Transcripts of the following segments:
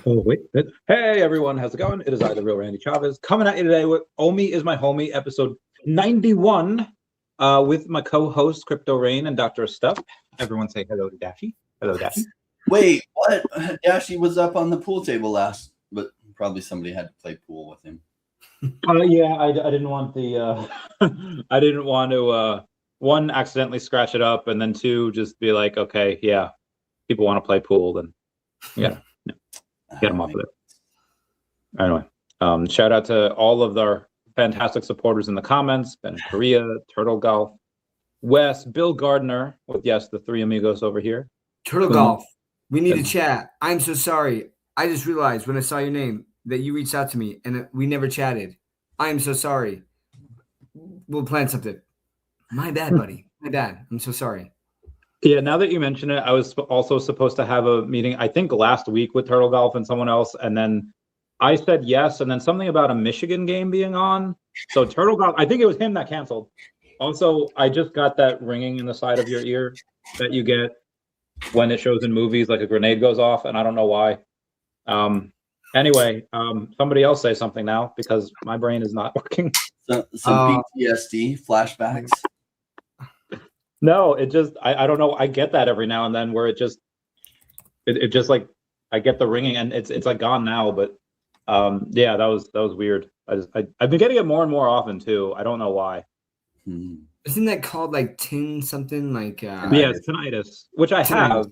Oh, wait. Hey, everyone. How's it going? It is I, the real Randy Chavez, coming at you today with OMI is my homie, episode 91, with my co-host, Crypto Rain and Dr. Stuff. Everyone say hello to Dashi. Hello, Dashi. Wait, what? Dashi was up on the pool table last, but probably somebody had to play pool with him. Yeah, I didn't want the, I didn't want to, one, accidentally scratch it up, and then two, just be like, okay, yeah, people want to play pool, then yeah. Get them off of it. Anyway, shout out to all of our fantastic supporters in the comments: Ben in Korea, Turtle Golf, Wes, Bill Gardner, with yes, the three amigos over here. Turtle Golf, we need to chat. I'm so sorry. I just realized when I saw your name that you reached out to me and we never chatted. I am so sorry. We'll plan something. My bad, buddy. My bad. I'm so sorry. Yeah, now that you mention it, I was also supposed to have a meeting, I think last week, with Turtle Golf and someone else, and then I said yes, and then something about a Michigan game being on. So Turtle Golf, I think it was him that canceled. Also, I just got that ringing in the side of your ear that you get when it shows in movies, like a grenade goes off, and I don't know why. Anyway, somebody else say something now, because my brain is not working. Some PTSD flashbacks. No, it just I don't know. I get that every now and then where it just like I get the ringing and it's like gone now. But yeah, that was weird. I've been getting it more and more often too. I don't know why. Isn't that called like tin something like? Yeah, it's tinnitus, which I have,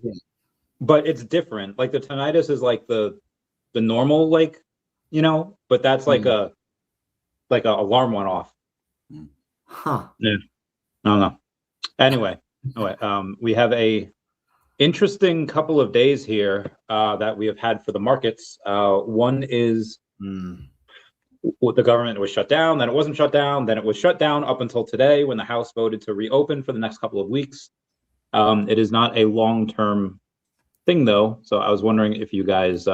but it's different. Like the tinnitus is like the normal, like, you know, but that's like a alarm went off. Huh? Yeah, I don't know. Anyway, we have a interesting couple of days here that we have had for the markets. One is the government was shut down, then it wasn't shut down, then it was shut down up until today when the House voted to reopen for the next couple of weeks. It is not a long-term thing, though, so I was wondering if you guys,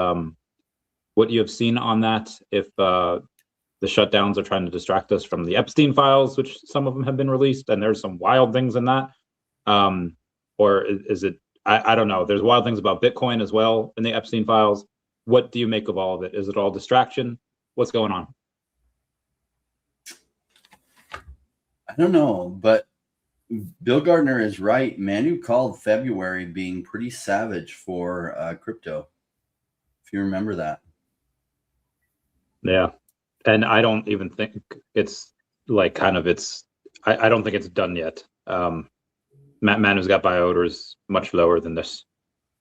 what you have seen on that, if the shutdowns are trying to distract us from the Epstein files, which some of them have been released, and there's some wild things in that. Or is it, I don't know. There's wild things about Bitcoin as well in the Epstein files. What do you make of all of it? Is it all distraction? What's going on? I don't know, but Bill Gardner is right. Manu called February being pretty savage for crypto, if you remember that. Yeah. And I don't even think it's like kind of I don't think it's done yet. Manu's got buy orders much lower than this.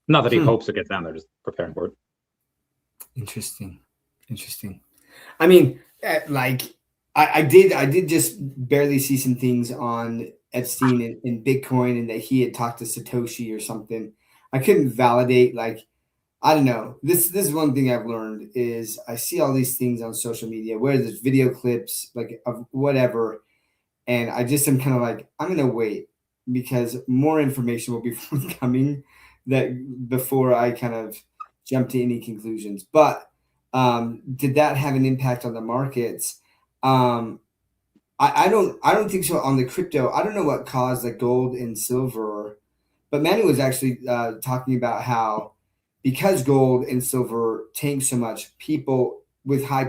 Not that he hopes it gets down there, just preparing for it. Interesting. I mean, like I did just barely see some things on Epstein and Bitcoin and that he had talked to Satoshi or something. I couldn't validate, like, I don't know. This is one thing I've learned is I see all these things on social media where there's video clips like of whatever, and I just am kind of like, I'm gonna wait because more information will be forthcoming that before I kind of jump to any conclusions. But did that have an impact on the markets? I don't think so on the crypto. I don't know what caused the gold and silver, but Manu was actually talking about how, because gold and silver tanked so much, people with high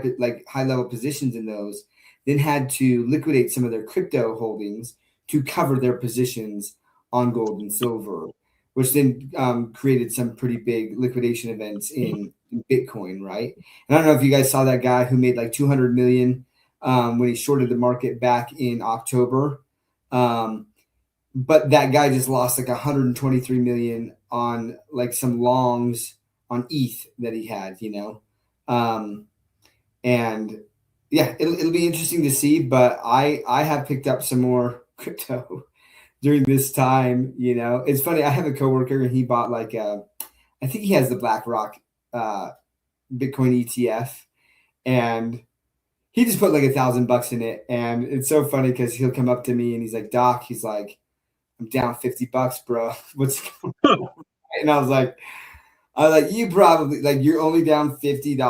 level positions in those then had to liquidate some of their crypto holdings to cover their positions on gold and silver, which then created some pretty big liquidation events in Bitcoin, right? And I don't know if you guys saw that guy who made like 200 million when he shorted the market back in October. But that guy just lost like 123 million on like some longs on ETH that he had, you know? And yeah, it'll be interesting to see, but I have picked up some more crypto during this time, you know? It's funny. I have a coworker and he bought like, I think he has the BlackRock Bitcoin ETF, and he just put like $1,000 in it. And it's so funny because he'll come up to me and he's like, Doc, he's like, I'm down $50, bro. What's going on? And I was like, you probably like you're only down $50.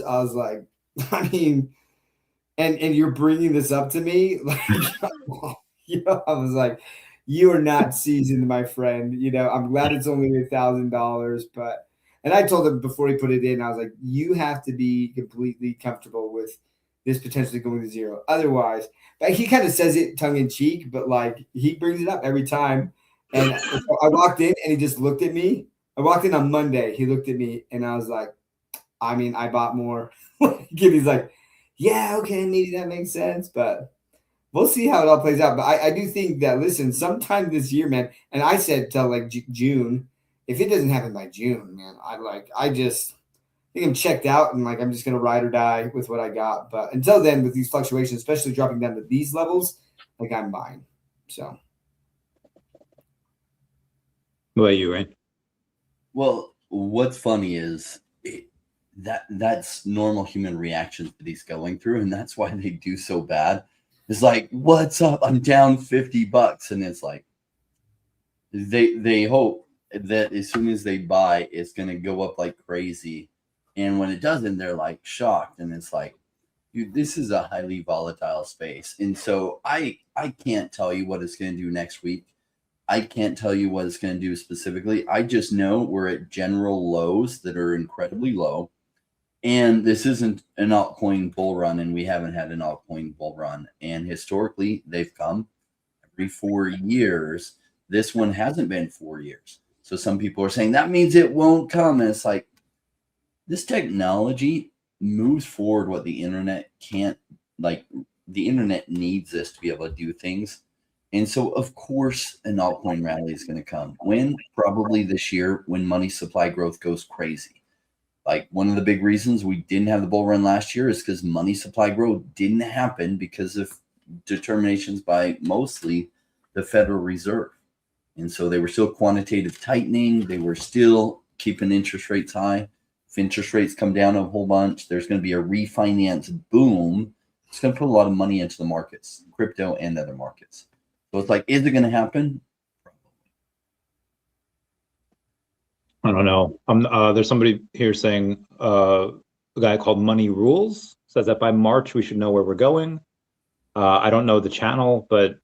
I was like, I mean, and you're bringing this up to me, like, you know, I was like, you are not seasoned, my friend. You know, I'm glad it's only $1,000, but And I told him before he put it in, I was like, you have to be completely comfortable with this potentially going to zero. Otherwise, but he kind of says it tongue in cheek, but like he brings it up every time. And so I walked in and he just looked at me. I walked in on Monday. He looked at me and I was like, I mean, I bought more. He's like, yeah, okay, maybe that makes sense, but we'll see how it all plays out. But I do think that, listen, sometime this year, man, and I said till like June, if it doesn't happen by June, man, I just think I'm checked out and like I'm just going to ride or die with what I got. But until then, with these fluctuations, especially dropping down to these levels, like I'm buying. So. What about you, Rain? Well, what's funny is that's normal human reactions that he's going through, and that's why they do so bad. It's like, what's up? I'm down $50, and it's like they hope that as soon as they buy, it's going to go up like crazy, and when it doesn't, they're like shocked, and it's like, dude, this is a highly volatile space, and so I can't tell you what it's going to do next week. I can't tell you what it's going to do specifically. I just know we're at general lows that are incredibly low. And this isn't an altcoin bull run, and we haven't had an altcoin bull run. And historically, they've come every 4 years. This one hasn't been 4 years. So some people are saying that means it won't come. And it's like, this technology moves forward what the internet can't, like the internet needs this to be able to do things. And so, of course, an altcoin rally is going to come. When? Probably this year, when money supply growth goes crazy. Like, one of the big reasons we didn't have the bull run last year is because money supply growth didn't happen because of determinations by mostly the Federal Reserve. And so they were still quantitative tightening. They were still keeping interest rates high. If interest rates come down a whole bunch, there's going to be a refinance boom. It's going to put a lot of money into the markets, crypto and other markets. So it's like, is it going to happen? I don't know. There's somebody here saying a guy called Money Rules says that by March we should know where we're going. I don't know the channel, but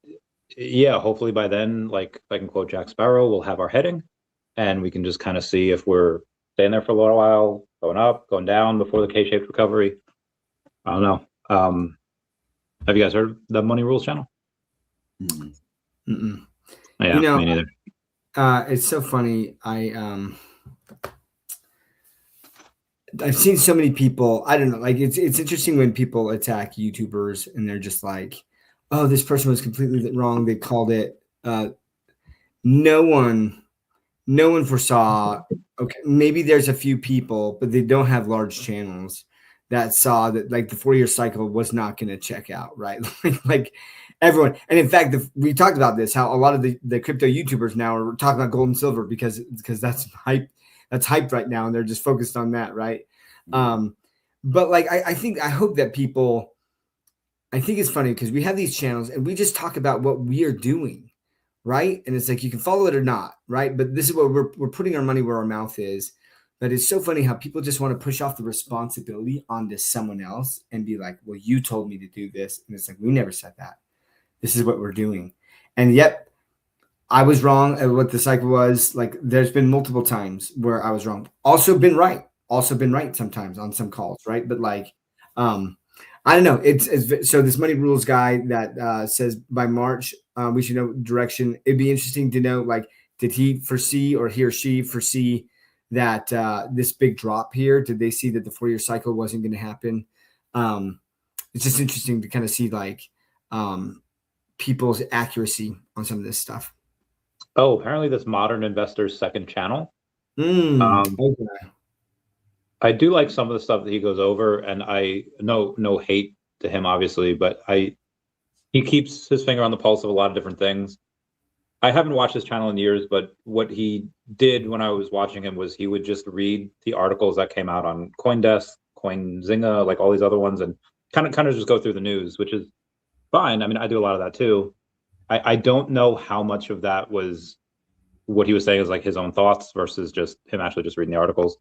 yeah, hopefully by then, like if I can quote Jack Sparrow, we'll have our heading, and we can just kind of see if we're staying there for a little while, going up, going down before the K-shaped recovery. I don't know. Have you guys heard of the Money Rules channel? Mm-mm. Yeah, you know, me neither. It's so funny. I've seen so many people. I don't know. Like it's interesting when people attack YouTubers and they're just like, "Oh, this person was completely wrong. They called it." No one foresaw. Okay, maybe there's a few people, but they don't have large channels that saw that like the 4-year cycle was not going to check out, right? like everyone. And in fact, we talked about this, how a lot of the crypto YouTubers now are talking about gold and silver because that's hype. That's hype right now. And they're just focused on that. Right. But like, I hope that people, I think it's funny because we have these channels and we just talk about what we are doing. Right. And it's like, you can follow it or not. Right. But this is what we're putting our money where our mouth is. But it's so funny how people just want to push off the responsibility onto someone else and be like, well, you told me to do this. And it's like, we never said that. This is what we're doing. And yet I was wrong at what the cycle was. Like there's been multiple times where I was wrong. Also been right sometimes on some calls. Right. But like, I don't know. It's so this Money Rules guy that says by March, we should know direction. It'd be interesting to know, like, did he foresee or he or she foresee that this big drop here? Did they see that the 4-year cycle wasn't going to happen? It's just interesting to kind of see like people's accuracy on some of this stuff. Oh, apparently this Modern Investor's second channel. Okay. I do like some of the stuff that he goes over, and I no hate to him, obviously, but he keeps his finger on the pulse of a lot of different things. I haven't watched his channel in years, but what he did when I was watching him was he would just read the articles that came out on CoinDesk, CoinZinga, like all these other ones, and kind of just go through the news, which is fine. I mean, I do a lot of that too. I don't know how much of that was what he was saying is like his own thoughts versus just him actually just reading the articles.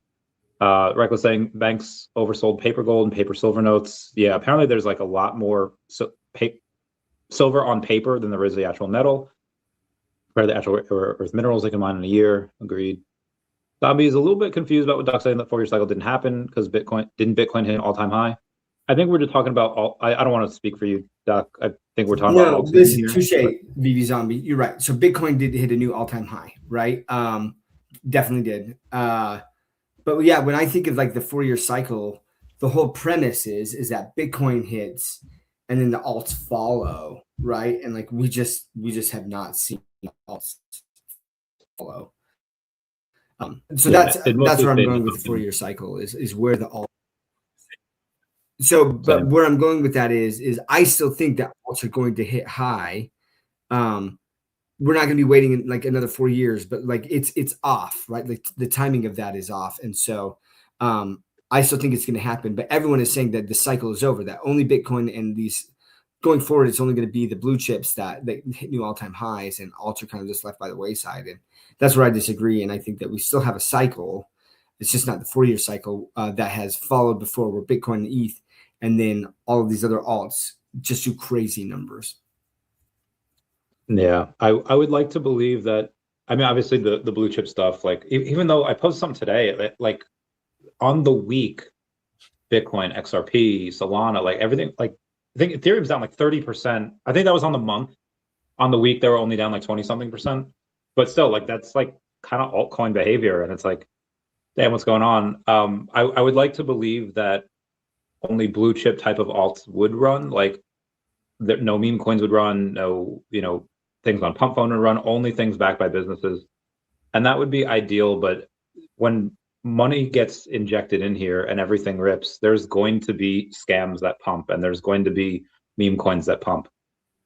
Rick was saying banks oversold paper gold and paper silver notes. Yeah, apparently there's like a lot more silver on paper than there is the actual metal. Or the actual earth minerals they can mine in a year. Agreed. Zombie is a little bit confused about what Doc's saying that 4-year cycle didn't happen because Bitcoin hit an all-time high. I think we're just talking about all. I don't want to speak for you, Doc. I think we're talking about all. Listen, touche, VeVe Zombie. You're right. So Bitcoin did hit a new all-time high, right? Definitely did. But yeah, when I think of like the 4-year cycle, the whole premise is that Bitcoin hits and then the alts follow, right? And like we just have not seen alts follow. So Yeah, that's where I'm going with the 4-year cycle is where the alt. So, but where I'm going with that is I still think that alts are going to hit high. We're not going to be waiting in like another 4 years, but like it's off, right? Like the timing of that is off, and so I still think it's going to happen. But everyone is saying that the cycle is over. That only Bitcoin and these going forward, it's only going to be the blue chips that hit new all-time highs, and alts are kind of just left by the wayside. And that's where I disagree. And I think that we still have a cycle. It's just not the 4-year cycle that has followed before, where Bitcoin and ETH, and then all of these other alts just do crazy numbers. Yeah, I would like to believe that. I mean, obviously the blue chip stuff, like even though I posted something today, like on the week, Bitcoin, XRP, Solana, like everything, like I think Ethereum's down like 30%. I think that was on the month. On the week, they were only down like 20-something%. But still, like that's like kind of altcoin behavior, and it's like, damn, what's going on? I would like to believe that only blue chip type of alts would run, like that no meme coins would run, no, things on pump phone would run, only things backed by businesses. And that would be ideal. But when money gets injected in here and everything rips, there's going to be scams that pump, and there's going to be meme coins that pump.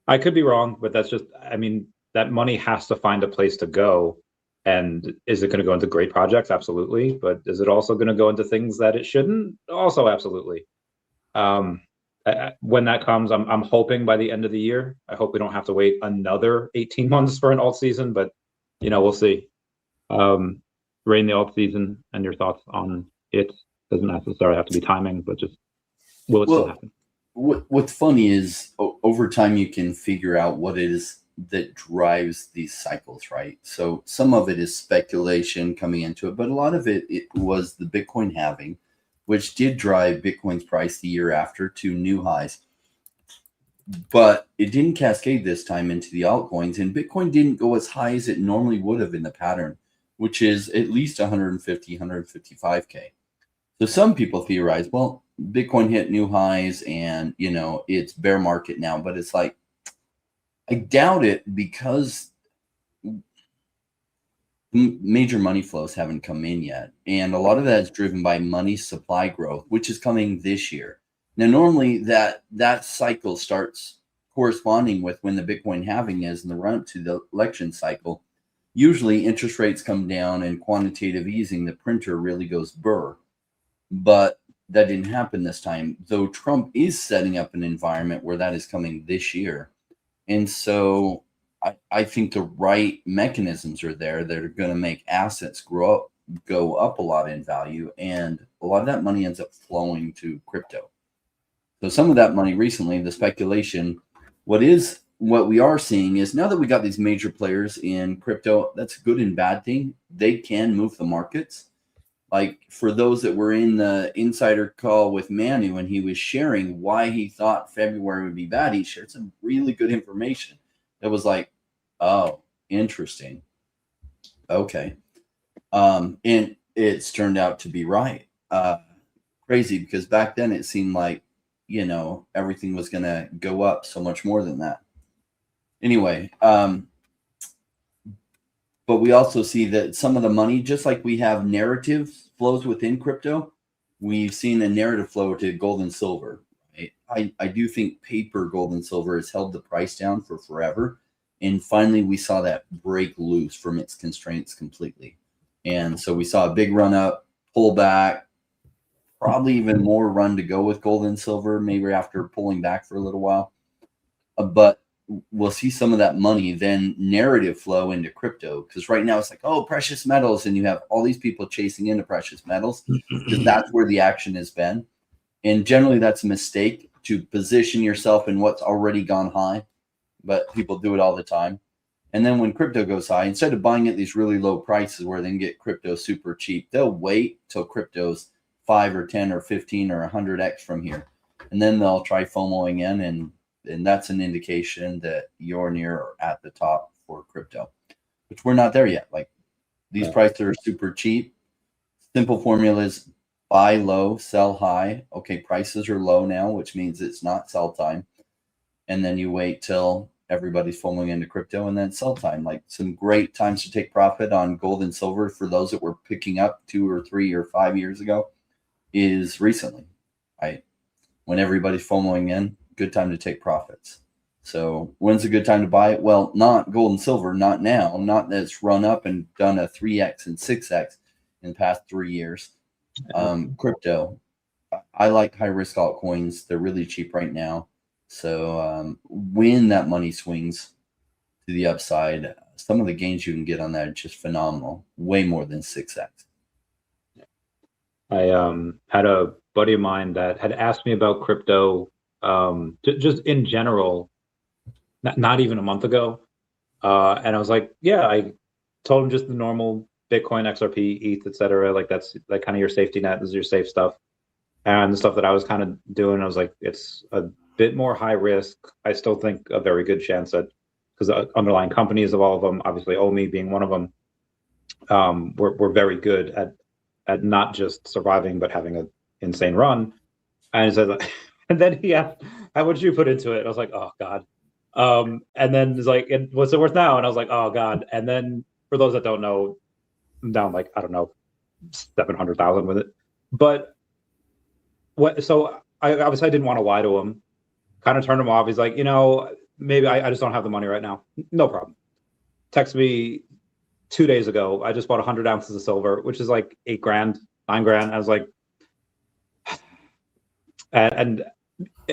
I could be wrong, but that's just, I mean, that money has to find a place to go. And is it going to go into great projects? Absolutely. But is it also going to go into things that it shouldn't? Also, absolutely. When that comes, I'm hoping by the end of the year. I hope we don't have to wait another 18 months for an alt season, but we'll see. Rain, the alt season, and your thoughts on it. Doesn't necessarily have to be timing, but just will it still happen? What's funny is over time you can figure out what it is that drives these cycles, right? So some of it is speculation coming into it, but a lot of it was the Bitcoin halving, which did drive Bitcoin's price the year after to new highs. But it didn't cascade this time into the altcoins, and Bitcoin didn't go as high as it normally would have in the pattern, which is at least 150, 155K. So some people theorize, well, Bitcoin hit new highs and, it's bear market now, but it's like, I doubt it, because major money flows haven't come in yet. And a lot of that is driven by money supply growth, which is coming this year. Now, normally that cycle starts corresponding with when the Bitcoin halving is in the run up to the election cycle. Usually interest rates come down and quantitative easing, the printer really goes burr. But that didn't happen this time, though Trump is setting up an environment where that is coming this year. And so I think the right mechanisms are there that are going to make assets go up a lot in value, and a lot of that money ends up flowing to crypto. So some of that money recently, the speculation, what we are seeing is now that we got these major players in crypto, that's a good and bad thing. They can move the markets. Like for those that were in the insider call with Manu and he was sharing why he thought February would be bad, he shared some really good information that was like, oh, interesting. Okay. And it's turned out to be right. Crazy, because back then it seemed like, everything was going to go up so much more than that. Anyway, but we also see that some of the money, just like we have narrative flows within crypto, we've seen a narrative flow to gold and silver. Right? I do think paper gold and silver has held the price down for forever. And finally, we saw that break loose from its constraints completely. And so we saw a big run up, pull back, probably even more run to go with gold and silver, maybe after pulling back for a little while. But we'll see some of that money then narrative flow into crypto, because right now it's like, oh, precious metals, and you have all these people chasing into precious metals because that's where the action has been. And generally that's a mistake to position yourself in what's already gone high, but people do it all the time. And then when crypto goes high, instead of buying at these really low prices where they can get crypto super cheap, they'll wait till crypto's 5 or 10 or 15 or 100x from here. And then they'll try FOMOing in, and that's an indication that you're near or at the top for crypto, which we're not there yet. Like, these prices are super cheap. Simple formula is buy low, sell high. Okay, prices are low now, which means it's not sell time. And then you wait till everybody's FOMOing into crypto, and then sell time. Like, some great times to take profit on gold and silver for those that were picking up 2 or 3 or 5 years ago is recently, right? When everybody's FOMOing in, good time to take profits. So when's a good time to buy it? Well, not gold and silver, not now, not that it's run up and done a 3x and 6x in the past 3 years. Crypto, I like high risk altcoins. They're really cheap right now. So when that money swings to the upside, some of the gains you can get on that are just phenomenal, way more than 6x. I had a buddy of mine that had asked me about crypto just in general, not even a month ago. And I was like, yeah, I told him just the normal Bitcoin, XRP, ETH, etc. Like, that's like kind of your safety net. This is your safe stuff. And the stuff that I was kind of doing, I was like, it's a bit more high risk. I still think a very good chance at, because the underlying companies of all of them, obviously OMI being one of them, we're very good at not just surviving but having an insane run. And he said, and then he asked, how much you put into it? And I was like, oh God. And then it's like, what's it worth now? And I was like, oh God. And then for those that don't know, I'm down like, I don't know, 700,000 with it. But what? So I obviously I didn't want to lie to him. Kind of turned him off. He's like, maybe I just don't have the money right now. No problem. Text me 2 days ago. I just bought 100 ounces of silver, which is like $8 grand, $9 grand. I was like, and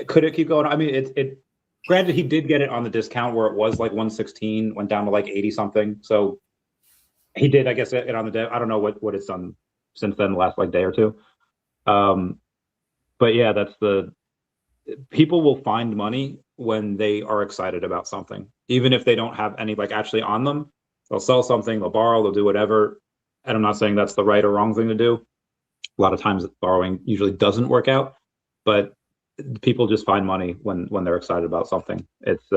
could it keep going? I mean, it. Granted, he did get it on the discount where it was like 116, went down to like 80 something. So he did, I guess, it on the day. I don't know what it's done since then, the last like day or two. But yeah, that's people will find money when they are excited about something, even if they don't have any like actually on them. They'll sell something, they'll borrow, they'll do whatever. And I'm not saying that's the right or wrong thing to do. A lot of times borrowing usually doesn't work out, but people just find money when they're excited about something. It's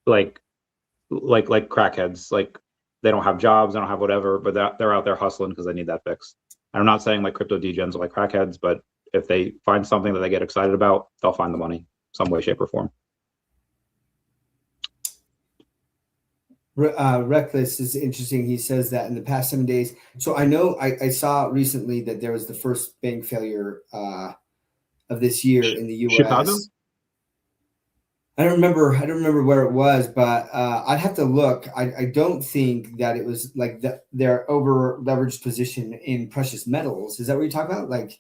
like crackheads, like they don't have jobs, they don't have whatever, but they're out there hustling because they need that fix. And I'm not saying like crypto degens are like crackheads, but if they find something that they get excited about, they'll find the money some way, shape, or form. Reckless is interesting. He says that in the past 7 days. So I know I saw recently that there was the first bank failure of this year in the U.S. Chicago? I don't remember where it was, but I'd have to look. I don't think that it was like their over leveraged position in precious metals. Is that what you're talking about? Like,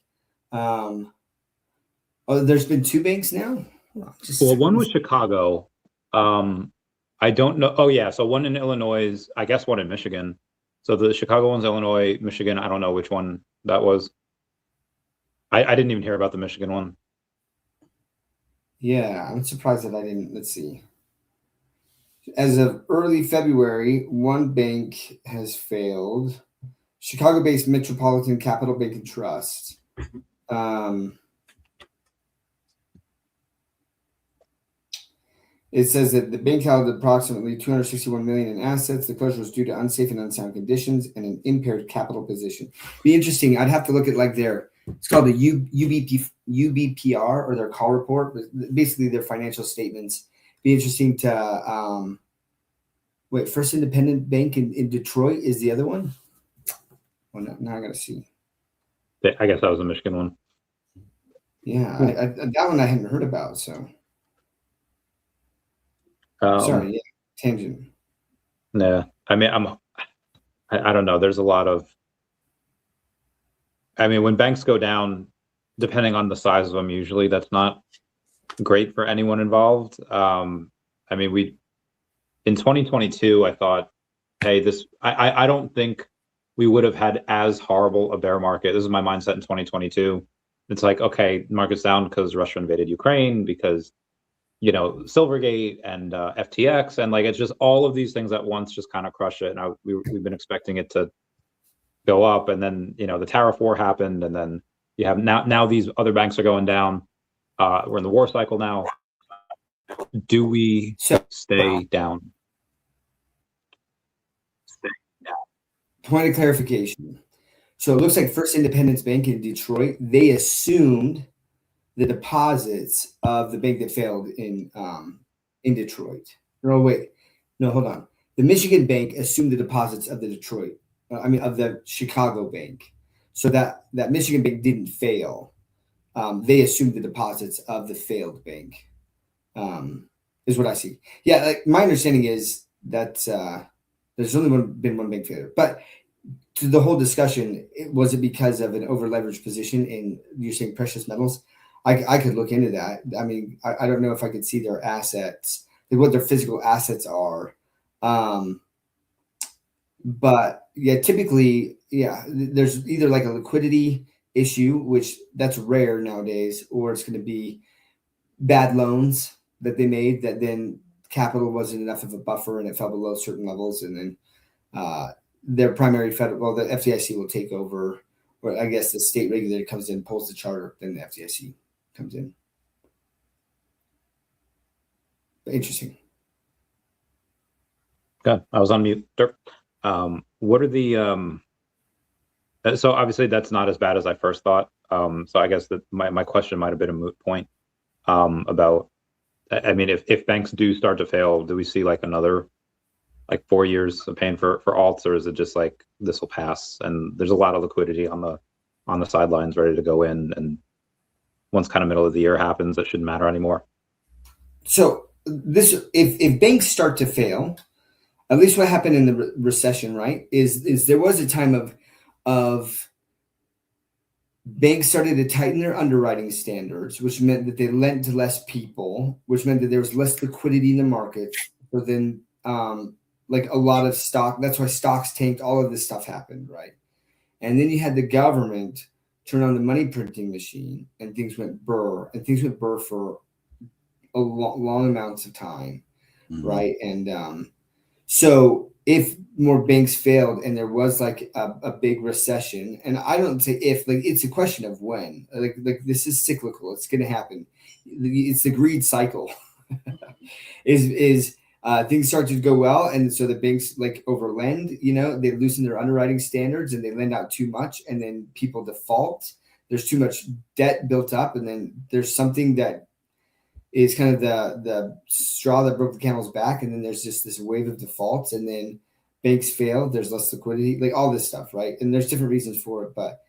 there's been 2 banks now. Well, one was Chicago. I don't know. Oh yeah, so one in Illinois, I guess one in Michigan. So the Chicago one's Illinois, Michigan. I don't know which one that was. I didn't even hear about the Michigan one. Yeah, I'm surprised that I didn't. Let's see. As of early February, one bank has failed. Chicago-based Metropolitan Capital Bank and Trust. It says that the bank held approximately $261 million in assets. The closure was due to unsafe and unsound conditions and an impaired capital position. Be interesting. I'd have to look at like it's called the UBPR or their call report, basically their financial statements. Be interesting to wait. First Independent Bank in Detroit is the other one. Well, now I gotta see. I guess that was the Michigan one. Yeah, that one I hadn't heard about. So. Sorry, yeah, tangent. Yeah, I mean, I don't know. There's a lot of. I mean, when banks go down, depending on the size of them, usually that's not great for anyone involved. I mean, in 2022, I thought, hey, I don't think we would have had as horrible a bear market. This is my mindset in 2022. It's like, okay, market's down because Russia invaded Ukraine, because you know, Silvergate and FTX, and like it's just all of these things at once just kind of crush it. And we've been expecting it to go up, and then you know the tariff war happened, and then you have now these other banks are going down. We're in the war cycle now. Do we stay down? Point of clarification. So it looks like First Independence Bank in Detroit, they assumed the deposits of the bank that failed in Detroit. No, wait. No, hold on. The Michigan bank assumed the deposits of the Detroit, of the Chicago bank. So that Michigan bank didn't fail. They assumed the deposits of the failed bank, is what I see. Yeah, like my understanding is that there's only been one bank failure. But to the whole discussion, was it because of an over-leveraged position in, you're saying, precious metals? I could look into that. I mean, I don't know if I could see their assets, like what their physical assets are. But yeah, typically, yeah, there's either like a liquidity issue, which that's rare nowadays, or it's going to be bad loans that they made that then capital wasn't enough of a buffer and it fell below certain levels. And then their primary federal, well, the FDIC will take over, or I guess the state regulator comes in, pulls the charter, then the FDIC comes in. Interesting. God, I was on mute. What are the so obviously that's not as bad as I first thought. So I guess that my question might have been a moot point about, I mean, if banks do start to fail, do we see like another like 4 years of paying for alts, or is it just like this will pass and there's a lot of liquidity on the sidelines ready to go in, and once kind of middle of the year happens, it shouldn't matter anymore? So this, if banks start to fail, at least what happened in the recession, right, is there was a time of banks started to tighten their underwriting standards, which meant that they lent to less people, which meant that there was less liquidity in the market. So then, like a lot of stock, that's why stocks tanked, all of this stuff happened, right? And then you had the government turn on the money printing machine, and things went burr, for a long amounts of time, right? And so if more banks failed and there was like a big recession, and I don't say if, like it's a question of when, like this is cyclical, it's going to happen. It's the greed cycle. is things start to go well, and so the banks like overlend, you know, they loosen their underwriting standards and they lend out too much, and then people default. There's too much debt built up, and then there's something that is kind of the straw that broke the camel's back, and then there's just this wave of defaults, and then banks fail, there's less liquidity, like all this stuff, right? And there's different reasons for it, but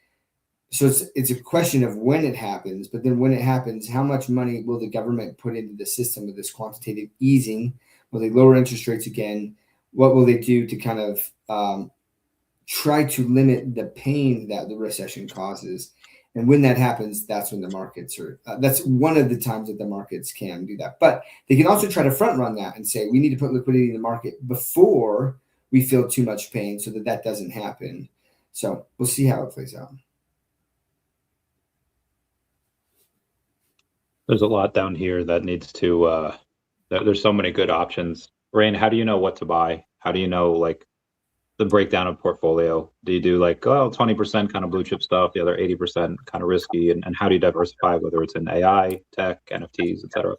so it's a question of when it happens. But then when it happens, how much money will the government put into the system with this quantitative easing? Will they lower interest rates again? What will they do to kind of try to limit the pain that the recession causes? And when that happens, that's when the markets are, that's one of the times that the markets can do that. But they can also try to front run that and say, we need to put liquidity in the market before we feel too much pain so that doesn't happen. So we'll see how it plays out. There's a lot down here that needs to, there's so many good options. Rain, how do you know what to buy? How do you know like the breakdown of portfolio? Do you do like 20% kind of blue chip stuff, the other 80% kind of risky, and how do you diversify, whether it's in AI, tech, NFTs, etc.?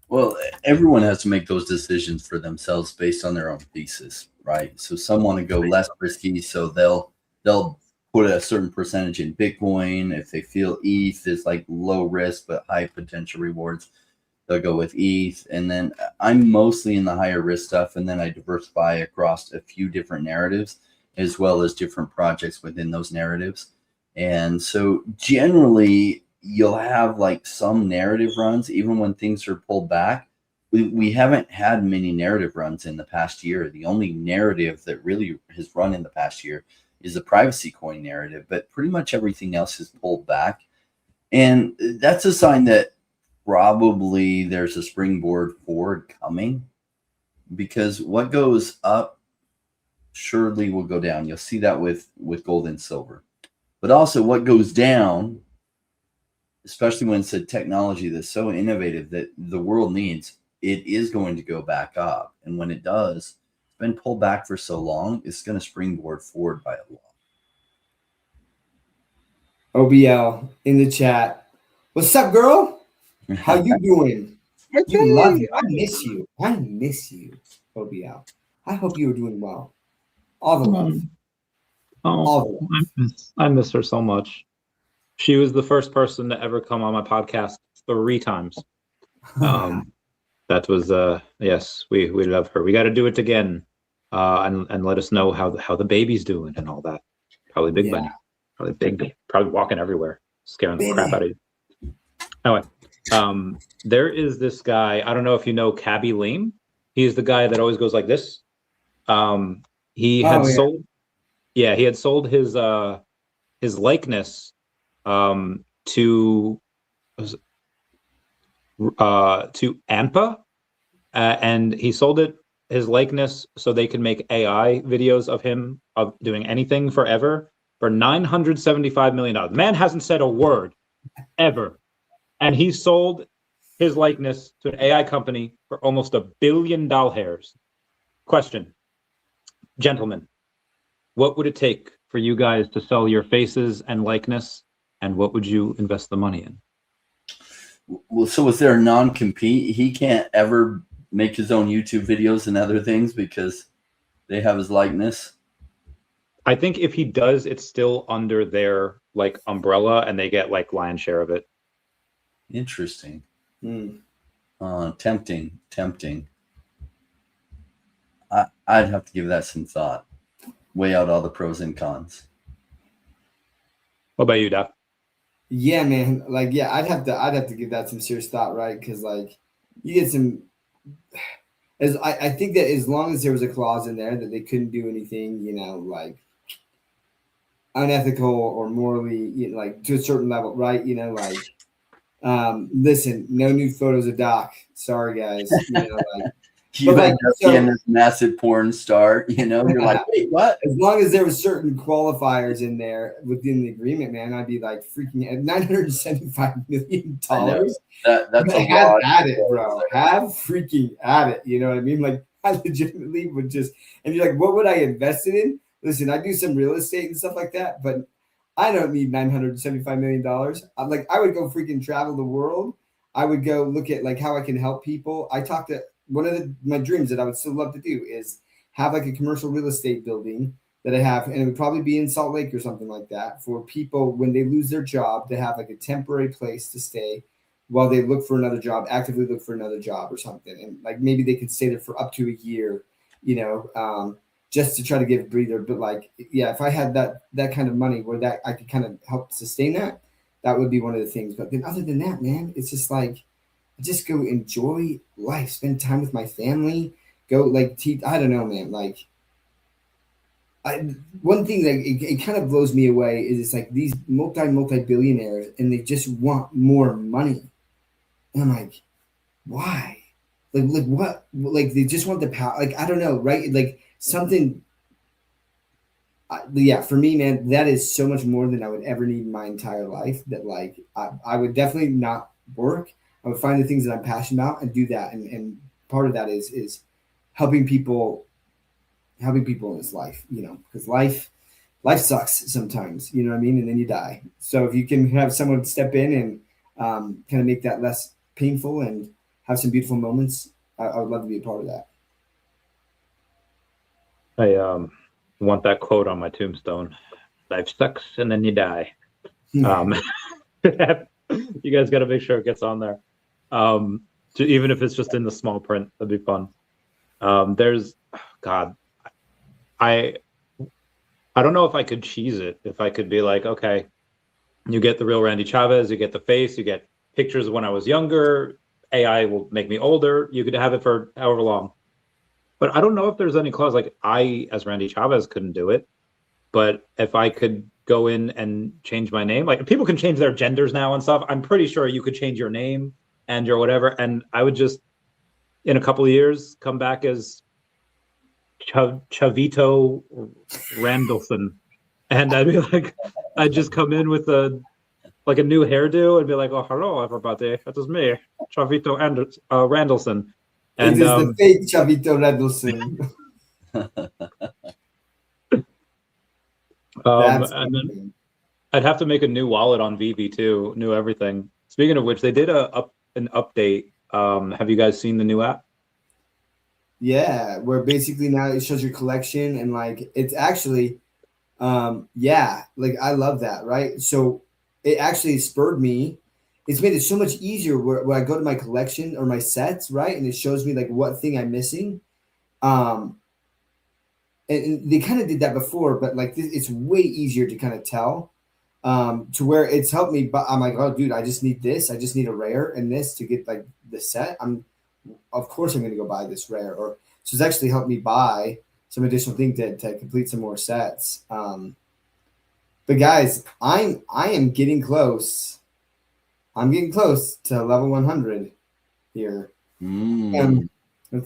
Well, everyone has to make those decisions for themselves based on their own thesis, right? So some want to go less risky, so they'll put a certain percentage in Bitcoin. If they feel ETH is like low risk but high potential rewards, they'll go with ETH. And then I'm mostly in the higher risk stuff, and then I diversify across a few different narratives as well as different projects within those narratives. And so generally you'll have like some narrative runs even when things are pulled back. We haven't had many narrative runs in the past year. The only narrative that really has run in the past year is the privacy coin narrative, but pretty much everything else is pulled back. And that's a sign that probably there's a springboard forward coming, because what goes up surely will go down. You'll see that with gold and silver. But also what goes down especially when it's a technology that's so innovative that the world needs, it is going to go back up. And when it does, it's been pulled back for so long, it's going to springboard forward by a lot. OBL in the chat. What's up, girl? How you doing? You love you. I miss you. I miss you, OBL. I hope you are doing well. All the love. Oh, I miss her so much. She was the first person to ever come on my podcast 3 times. That was yes, we love her. We got to do it again, and let us know how the baby's doing and all that. Probably big bunny, probably walking everywhere, scaring the crap out of you. Anyway, there is this guy. I don't know if you know Cabby Lame. He's the guy that always goes like this. He had sold. Yeah, he had sold his likeness to AMPA, and he sold his likeness so they could make AI videos of him of doing anything forever for $975 million. The man hasn't said a word ever, and he sold his likeness to an AI company for almost $1 billion. Question, gentlemen, what would it take for you guys to sell your faces and likeness, and what would you invest the money in? Well, so is there a non-compete? He can't ever make his own YouTube videos and other things because they have his likeness? I think if he does, it's still under their like umbrella and they get like lion's share of it. Interesting. Tempting. I'd have to give that some thought. Weigh out all the pros and cons. What about you, Daph? Yeah, man. Like, yeah, I'd have to give that some serious thought, right? Because like, you get some. I think that as long as there was a clause in there that they couldn't do anything, like unethical or morally, like to a certain level, right? Listen, no nude photos of Doc. Sorry, guys. You end up being this massive porn star, you're like, wait, what? As long as there was certain qualifiers in there within the agreement, man, I'd be like freaking at $975 million. That's a have lot. at it, bro. Have freaking at it. You know what I mean? Like, I legitimately would just, and you're like, what would I invest it in? Listen, I do some real estate and stuff like that, but I don't need $975 million. I would go freaking travel the world. I would go look at like how I can help people. I talked to one of my dreams that I would still love to do is have like a commercial real estate building that I have, and it would probably be in Salt Lake or something like that for people when they lose their job to have like a temporary place to stay while they look for another job, actively look for another job or something. And like maybe they could stay there for up to a year, just to try to give a breather. But like, yeah, if I had that kind of money where that I could kind of help sustain that, that would be one of the things. But then other than that, man, it's just like, just go enjoy life, spend time with my family, go like I don't know, man. Like, one thing that it kind of blows me away is it's like these multi-billionaires and they just want more money. And I'm like, why? Like what? Like they just want the power. Like, I don't know, right? Like something. Yeah, for me, man, that is so much more than I would ever need in my entire life. That like I would definitely not work. I would find the things that I'm passionate about and do that. And part of that is helping people in this life, because life sucks sometimes, you know what I mean? And then you die. So if you can have someone step in and kind of make that less painful and have some beautiful moments, I would love to be a part of that. I want that quote on my tombstone. Life sucks and then you die. You guys got to make sure it gets on there. Even if it's just in the small print, that'd be fun. I don't know if I could cheese it. If I could be like, okay, you get the real Randy Chavez, you get the face, you get pictures of when I was younger. AI will make me older. You could have it for however long. But I don't know if there's any clause like I, as Randy Chavez, couldn't do it. But if I could go in and change my name, like people can change their genders now and stuff. I'm pretty sure you could change your name and your whatever. And I would just, in a couple of years, come back as Chavito Randolphin. And I'd be like, I'd just come in with a like a new hairdo and be like, "Oh, hello everybody, it is me, Chavito Randallson," It and is the fake Chavito Randallson. and then I'd have to make a new wallet on VeVe too, new everything. Speaking of which, they did an update. Have you guys seen the new app? Yeah, where basically now it shows your collection and like it's actually yeah, like I love that, right? So it actually spurred me. It's made it so much easier where I go to my collection or my sets, right? And it shows me like what thing I'm missing. Um and they kind of did that before, but like it's way easier to kind of tell. To where it's helped me, but I'm like, oh dude, I just need this. I just need a rare and this to get like the set. Of course I'm gonna go buy this rare. Or so it's actually helped me buy some additional thing to complete some more sets. But guys, I am getting close. I'm getting close to level 100 here. Let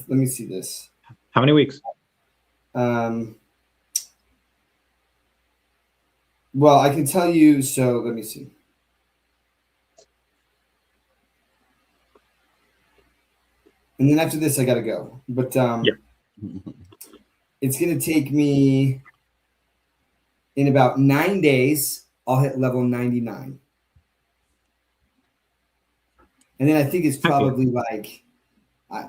me see this. How many weeks? Well, I can tell you. So let me see. And then after this, I gotta go. But it's gonna take me in about 9 days. I'll hit level 99, and then I think it's probably like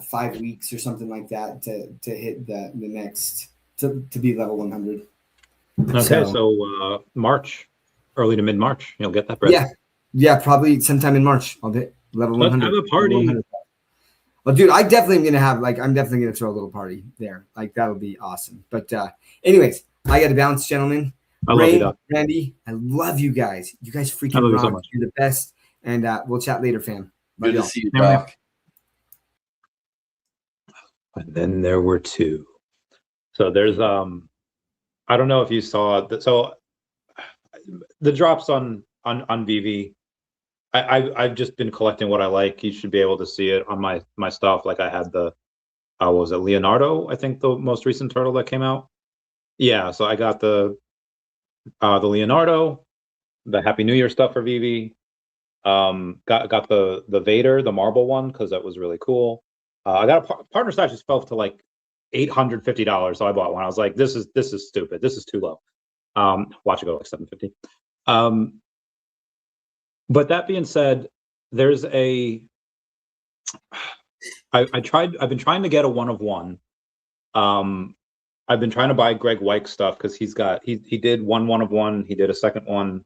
5 weeks or something like that to hit the next to be level 100. Okay, so March, early to mid March, you'll get that bread. Yeah, probably sometime in March. I'll hit level 100. Let's have a party. Well, dude, I'm definitely gonna throw a little party there. Like that'll be awesome. But anyways, I got to bounce, gentlemen. I love you, Doc. Randy, I love you guys. You guys freaking rock. So much. You're the best. And we'll chat later, fam. Good to see you, Doc. And then there were two. So there's I don't know if you saw that. So the drops on VeVe. I've just been collecting what I like. You should be able to see it on my stuff. Like I had the what was it, Leonardo? I think the most recent turtle that came out. Yeah, so I got the Leonardo, the Happy New Year stuff for VeVe. Got the Vader, the marble one, because that was really cool. I got a partner stash just fell to like $850, so I bought one. I was like, this is stupid. This is too low. Watch it go like $750. But that being said, there's a I've been trying to get a 1 of 1. I've been trying to buy Greg Weick stuff because he did 1 of 1. He did a second one.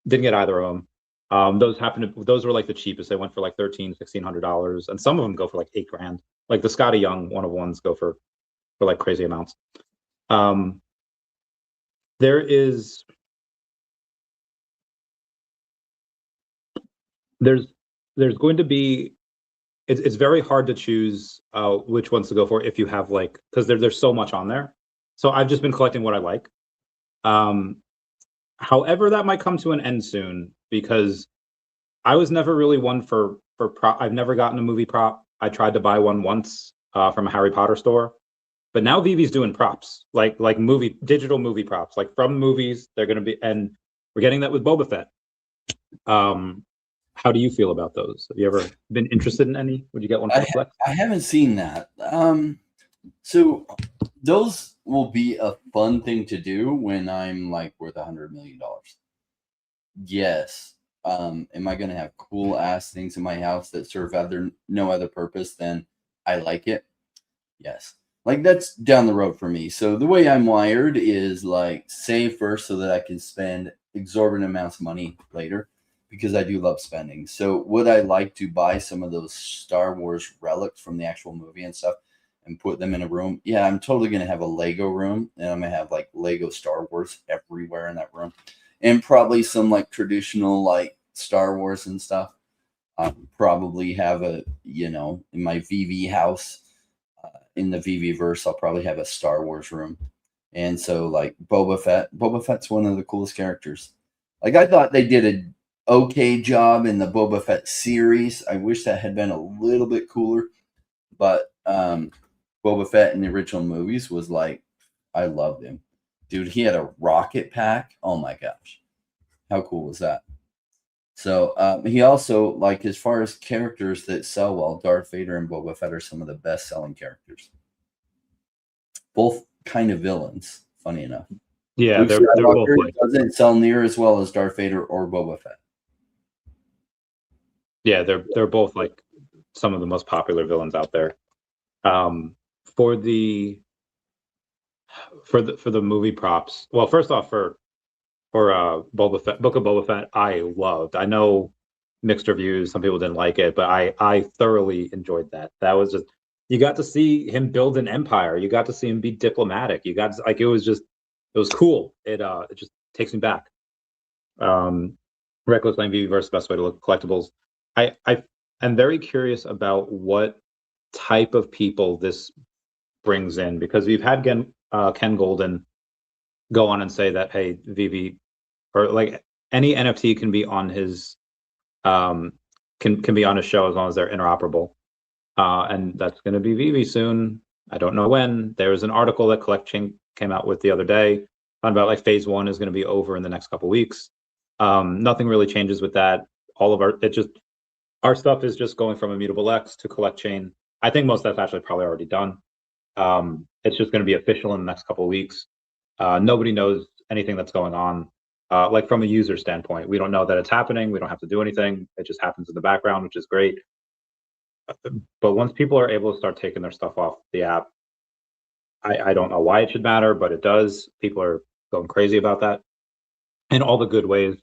Didn't get either of them. Those were like the cheapest. They went for like $1,600, and some of them go for like $8,000. Like the Scotty Young 1 of 1s go for like crazy amounts. There's going to be, it's very hard to choose which ones to go for if you have like, because there's so much on there. So I've just been collecting what I like. However, that might come to an end soon because I was never really one for prop. I've never gotten a movie prop. I tried to buy one once from a Harry Potter store, but now VeVe's doing props, like digital movie props, like from movies. They're going to be, and we're getting that with Boba Fett. How do you feel about those? Have you ever been interested in any? Would you get one for Flex? I haven't seen that. So those will be a fun thing to do when I'm like worth $100 million. Yes. Am I going to have cool ass things in my house that serve no other purpose than I like it? Yes. Like that's down the road for me. So the way I'm wired is like save first so that I can spend exorbitant amounts of money later, because I do love spending. So would I like to buy some of those Star Wars relics from the actual movie and stuff and put them in a room? Yeah, I'm totally going to have a Lego room, and I'm going to have like Lego Star Wars everywhere in that room, and probably some like traditional like Star Wars and stuff. I'll probably have in my VeVe house, in the VeVe verse, I'll probably have a Star Wars room. And so like Boba Fett's one of the coolest characters. Like I thought they did a okay job in the Boba Fett series. I wish that had been a little bit cooler, but Boba Fett in the original movies was like, I loved him. Dude, he had a rocket pack. Oh my gosh. How cool was that? So he also, like, as far as characters that sell well, Darth Vader and Boba Fett are some of the best selling characters. Both kind of villains, funny enough. Yeah, Luke they're both Skywalker like, doesn't sell near as well as Darth Vader or Boba Fett. yeah, they're both like some of the most popular villains out there. For the movie props, well, first off, for Boba Fett, Book of Boba Fett, I loved. I know mixed reviews, some people didn't like it, but I thoroughly enjoyed that. That was just, you got to see him build an empire. You got to see him be diplomatic. You got to, like, it was cool. It just takes me back. Reckless Lane VeVe versus Best Way to Look at Collectibles. I am very curious about what type of people this brings in, because we've had Ken Golden go on and say that, hey, VeVe, or like any NFT can be on his can be on his show as long as they're interoperable, and that's going to be VeVe soon. I don't know when. There was an article that Collection came out with the other day about like phase 1 is going to be over in the next couple weeks. Nothing really changes with that. All of our stuff is just going from Immutable X to Collect Chain. I think most of that's actually probably already done. It's just going to be official in the next couple of weeks. Nobody knows anything that's going on. Like from a user standpoint, we don't know that it's happening. We don't have to do anything. It just happens in the background, which is great. But once people are able to start taking their stuff off the app, I don't know why it should matter, but it does. People are going crazy about that in all the good ways.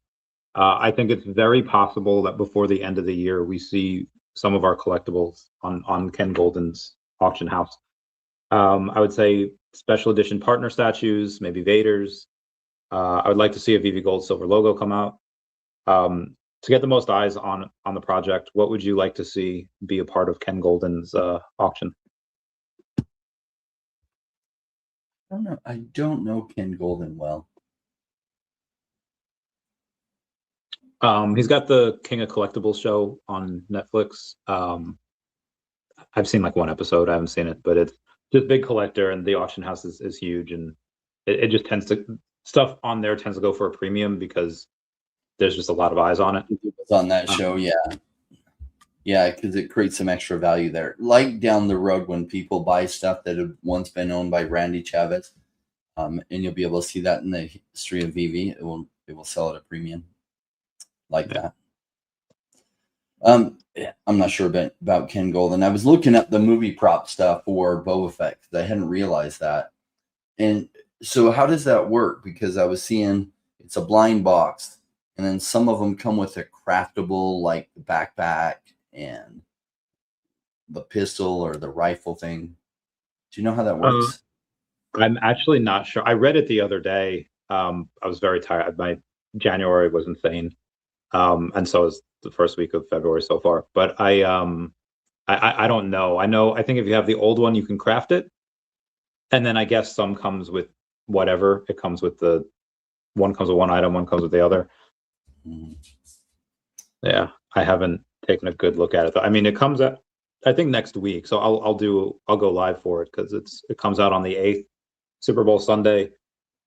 I think it's very possible that before the end of the year, we see some of our collectibles on Ken Golden's auction house. I would say special edition partner statues, maybe Vader's. I would like to see a VeVe Gold Silver logo come out. To get the most eyes on the project, what would you like to see be a part of Ken Golden's auction? I don't know Ken Golden well. He's got the King of Collectibles show on Netflix. I've seen like one episode. I haven't seen it, but it's just big collector, and the auction house is huge, and it just tends to, stuff on there tends to go for a premium because there's just a lot of eyes on it. It's on that show, yeah, because it creates some extra value there. Like down the road when people buy stuff that had once been owned by Randy Chavez, and you'll be able to see that in the history of VeVe. It will sell at a premium like that. I'm not sure about Ken Golden. I was looking up the movie prop stuff for Boba Fett because I hadn't realized that. And so how does that work? Because I was seeing it's a blind box, and then some of them come with a craftable, like the backpack and the pistol or the rifle thing. Do you know how that works? I'm actually not sure. I read it the other day. I was very tired. My January was insane. And so is the first week of February so far. But I don't know. I think if you have the old one, you can craft it. And then I guess some comes with whatever. It comes with one comes with one item, one comes with the other. Yeah, I haven't taken a good look at it though. I mean, it comes out, I think, next week. So I'll go live for it because it comes out on the 8th, Super Bowl Sunday,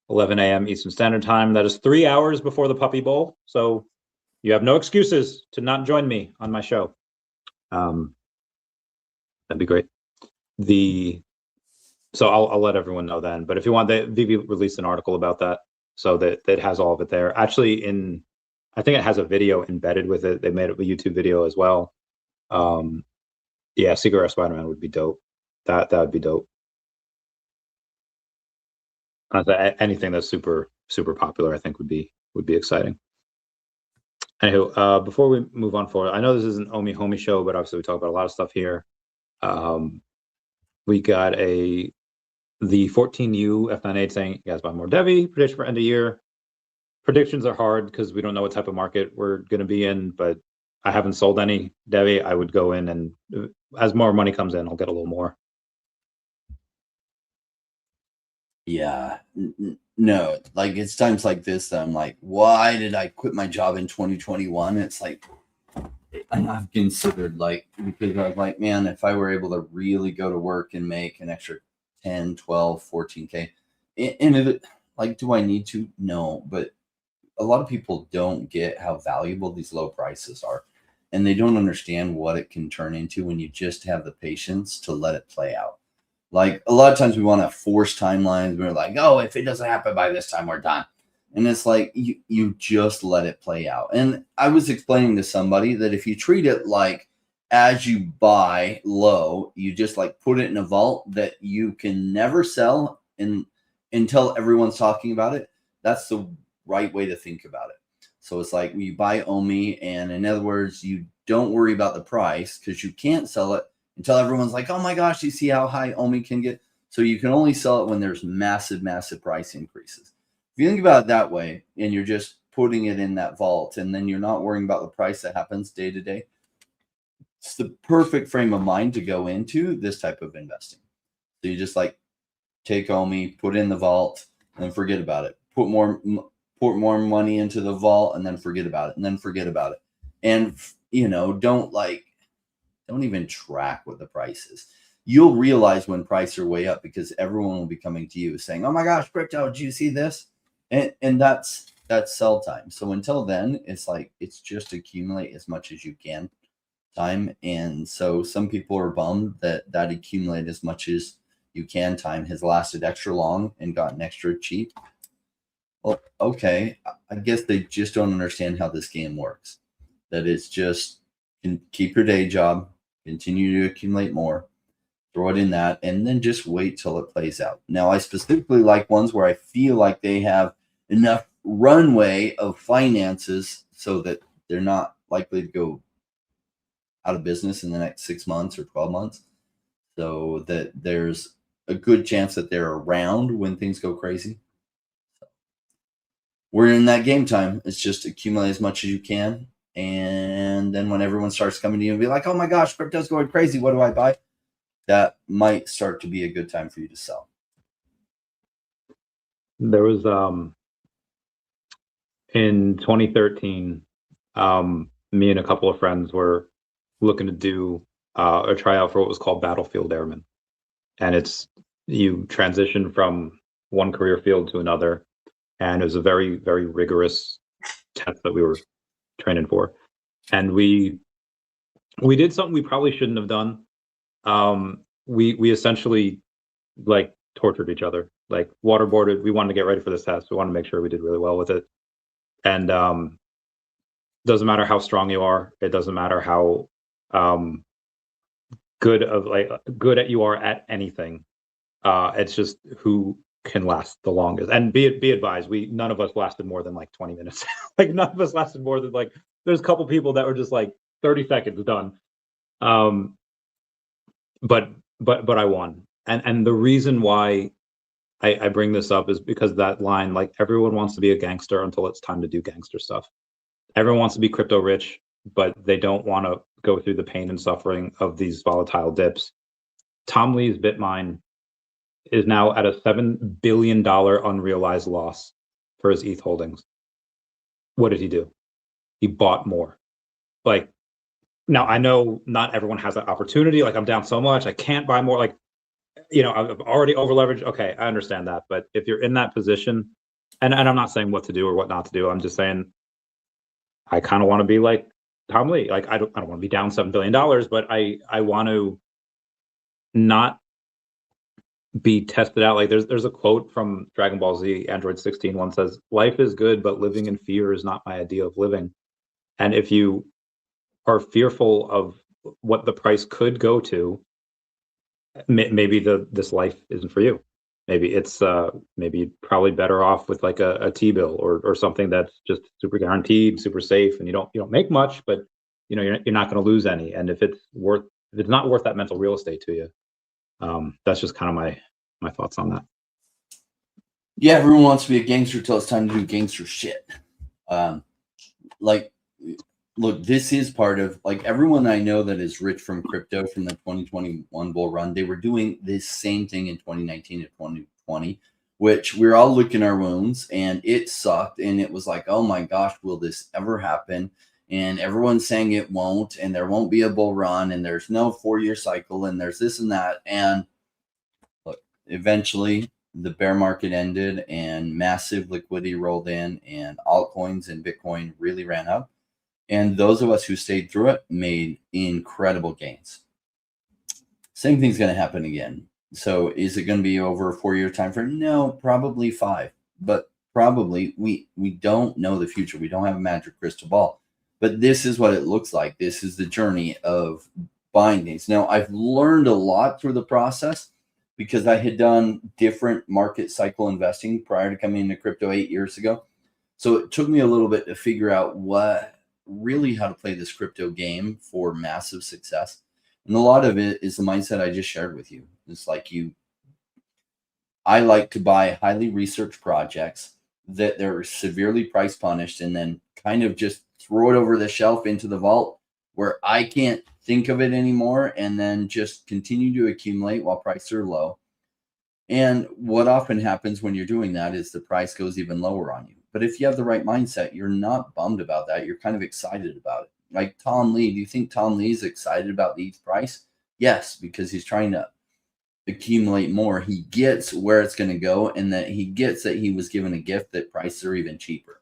11 a.m. Eastern Standard Time. That is 3 hours before the Puppy Bowl. So you have no excuses to not join me on my show. That'd be great. So I'll let everyone know then. But if you want, VeVe released an article about that, so that it has all of it there. Actually, I think it has a video embedded with it. They made a YouTube video as well. Yeah, Secret Rare Spider-Man would be dope. That would be dope. Anything that's super popular, I think, would be exciting. Anywho, before we move on forward, I know this is an OMI homie show, but obviously we talk about a lot of stuff here. We got the 14U F98 saying you guys buy more DEVVE, prediction for end of year. Predictions are hard because we don't know what type of market we're going to be in, but I haven't sold any DEVVE. I would go in, and as more money comes in, I'll get a little more. Yeah, no, like it's times like this that I'm like, why did I quit my job in 2021? It's like, I've considered, like, because I was like, man, if I were able to really go to work and make an extra 10, 12, 14K, and if it, like, do I need to? No, but a lot of people don't get how valuable these low prices are, and they don't understand what it can turn into when you just have the patience to let it play out. Like a lot of times we want to force timelines. We're like, oh, if it doesn't happen by this time, we're done. And it's like, you just let it play out. And I was explaining to somebody that if you treat it like as you buy low, you just like put it in a vault that you can never sell until everyone's talking about it. That's the right way to think about it. So it's like you buy OMI, and in other words, you don't worry about the price because you can't sell it until everyone's like, oh my gosh, you see how high OMI can get? So you can only sell it when there's massive, massive price increases. If you think about it that way, and you're just putting it in that vault, and then you're not worrying about the price that happens day to day, it's the perfect frame of mind to go into this type of investing. So you just like take OMI, put it in the vault, and then forget about it. Put more money into the vault, and then forget about it, and then forget about it. And, you know, don't even track what the price is. You'll realize when prices are way up because everyone will be coming to you saying, oh my gosh, crypto, did you see this? And that's sell time. So until then, it's like, it's just accumulate as much as you can time. And so some people are bummed that accumulate as much as you can time has lasted extra long and gotten extra cheap. Well, okay, I guess they just don't understand how this game works. That it's just keep your day job, continue to accumulate more, throw it in that, and then just wait till it plays out. Now, I specifically like ones where I feel like they have enough runway of finances so that they're not likely to go out of business in the next 6 months or 12 months. So that there's a good chance that they're around when things go crazy. We're in that game time. It's just accumulate as much as you can. And then when everyone starts coming to you and be like, oh my gosh, crypto's going crazy, what do I buy? That might start to be a good time for you to sell. There was in 2013, me and a couple of friends were looking to do a tryout for what was called Battlefield Airman. And it's, you transition from one career field to another. And it was a very, very rigorous test that we were training for. And we did something we probably shouldn't have done. We essentially like tortured each other, like waterboarded. We wanted to get ready for this test. We wanted to make sure we did really well with it. And doesn't matter how strong you are. It doesn't matter how good at you are at anything. It's just who can last the longest. And be advised, none of us lasted more than like 20 minutes. Like none of us lasted more than like, there's a couple people that were just like 30 seconds done. But I won. And the reason why I bring this up is because that line, like everyone wants to be a gangster until it's time to do gangster stuff. Everyone wants to be crypto rich, but they don't want to go through the pain and suffering of these volatile dips. Tom Lee's Bitmine is now at a $7 billion unrealized loss for his ETH holdings. What did he do? He bought more. Like, now I know not everyone has that opportunity. Like, I'm down so much, I can't buy more. Like, you know, I've already over leveraged. Okay, I understand that. But if you're in that position, and I'm not saying what to do or what not to do, I'm just saying I kind of want to be like Tom Lee. Like, I don't want to be down $7 billion, but I want to not be tested out. Like there's a quote from Dragon Ball Z, Android 16 one says, life is good, but living in fear is not my idea of living. And if you are fearful of what the price could go to, maybe this life isn't for you. Maybe it's maybe probably better off with like a T-bill or something that's just super guaranteed, super safe, and you don't make much, but you know you're not going to lose any. And if it's not worth that mental real estate to you, that's just kind of my thoughts on that. Yeah, everyone wants to be a gangster till it's time to do gangster shit. Like, look, this is part of, like, everyone I know that is rich from crypto from the 2021 bull run, they were doing this same thing in 2019 and 2020, which we're all licking our wounds, and it sucked. And it was like, oh my gosh, will this ever happen? And everyone's saying it won't, and there won't be a bull run, and there's no 4-year cycle, and there's this and that. And look, eventually the bear market ended and massive liquidity rolled in and altcoins and Bitcoin really ran up. And those of us who stayed through it made incredible gains. Same thing's going to happen again. So is it going to be over a 4-year time frame? No, probably 5. But probably we don't know the future. We don't have a magic crystal ball. But this is what it looks like. This is the journey of buying things. Now, I've learned a lot through the process because I had done different market cycle investing prior to coming into crypto 8 years ago. So it took me a little bit to figure out how to play this crypto game for massive success. And a lot of it is the mindset I just shared with you. It's like I like to buy highly researched projects that they're severely price punished and then kind of just throw it over the shelf into the vault where I can't think of it anymore, and then just continue to accumulate while prices are low. And what often happens when you're doing that is the price goes even lower on you. But if you have the right mindset, you're not bummed about that. You're kind of excited about it. Like Tom Lee, do you think Tom Lee is excited about the ETH price? Yes, because he's trying to accumulate more. He gets where it's going to go, and that he gets that he was given a gift that prices are even cheaper.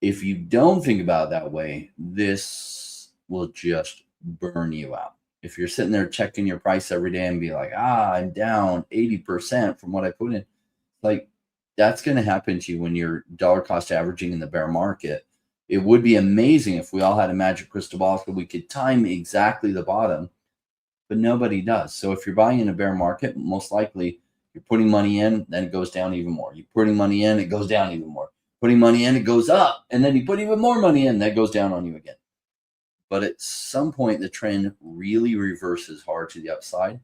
If you don't think about it that way, this will just burn you out. If you're sitting there checking your price every day and be like, I'm down 80% from what I put in, like that's going to happen to you when you're dollar cost averaging in the bear market. It would be amazing if we all had a magic crystal ball so we could time exactly the bottom, but nobody does. So if you're buying in a bear market, most likely you're putting money in, then it goes down even more. You're putting money in, it goes down even more. Putting money in, it goes up, and then you put even more money in, that goes down on you again. But at some point, the trend really reverses hard to the upside.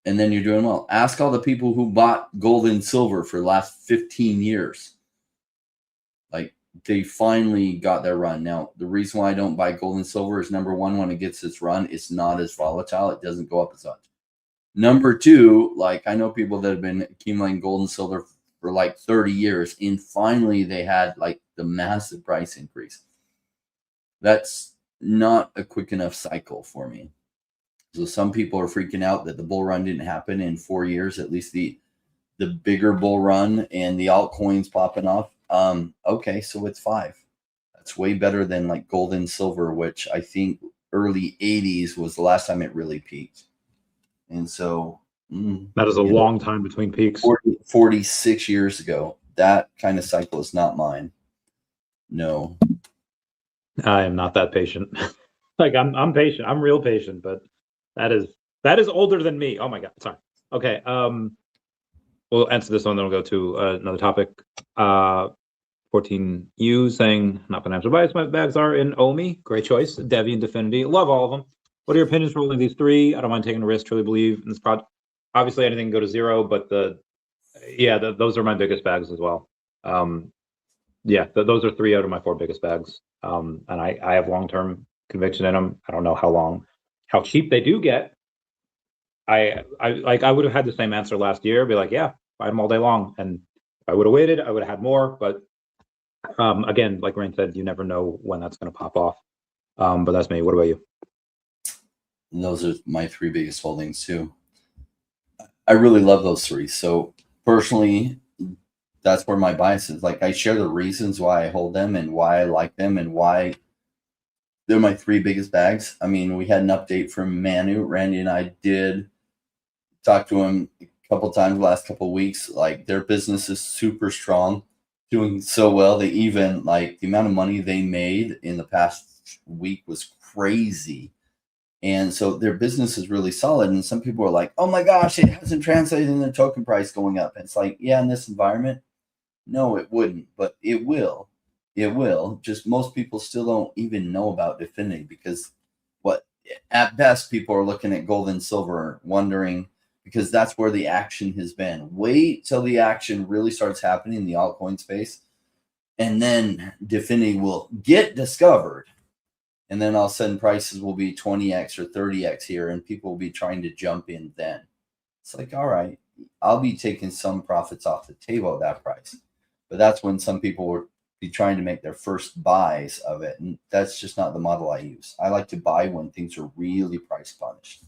And then you're doing well. Ask all the people who bought gold and silver for the last 15 years. Like, they finally got their run. Now, the reason why I don't buy gold and silver is, number one, when it gets its run, it's not as volatile. It doesn't go up as much. Number two, like, I know people that have been accumulating gold and silver for like 30 years, and finally they had like the massive price increase. That's not a quick enough cycle for me. So some people are freaking out that the bull run didn't happen in 4 years, at least the bigger bull run and the altcoins popping off. Okay, so it's 5. That's way better than like gold and silver, which I think early 80s was the last time it really peaked. And so that is a long time between peaks. 46 years ago. That kind of cycle is not mine. No. I am not that patient. Like I'm patient. I'm real patient, but that is older than me. Oh my God. Sorry. Okay. We'll answer this one, then we'll go to another topic. 14U saying, not financial advice, my bags are in OMI. Great choice. DEVVE and DEFFINITY. Love all of them. What are your opinions for holding these 3? I don't mind taking a risk, truly believe in this product. Obviously anything can go to 0, but those are my biggest bags as well. Those are 3 out of my 4 biggest bags. And I have long-term conviction in them. I don't know how cheap they do get. I would have had the same answer last year, be like, yeah, buy them all day long. And if I would have waited, I would have had more. But again, like Rain said, you never know when that's going to pop off. But that's me. What about you? Those are my 3 biggest holdings too. I really love those 3. So personally, that's where my bias is. Like, I share the reasons why I hold them and why I like them and why they're my 3 biggest bags. I mean, we had an update from Manu. Randy and I did talk to him a couple times the last couple of weeks. Like, their business is super strong, doing so well. They even, like, the amount of money they made in the past week was crazy. And so their business is really solid. And some people are like, oh my gosh, it hasn't translated in the token price going up. And it's like, yeah, in this environment, no, it wouldn't, but it will. It will. Just most people still don't even know about DEFFINITY because at best, people are looking at gold and silver, wondering, because that's where the action has been. Wait till the action really starts happening in the altcoin space. And then DEFFINITY will get discovered. And then all of a sudden prices will be 20x or 30x here, and people will be trying to jump in then. It's like, all right, I'll be taking some profits off the table at that price. But that's when some people will be trying to make their first buys of it. And that's just not the model I use. I like to buy when things are really price punished.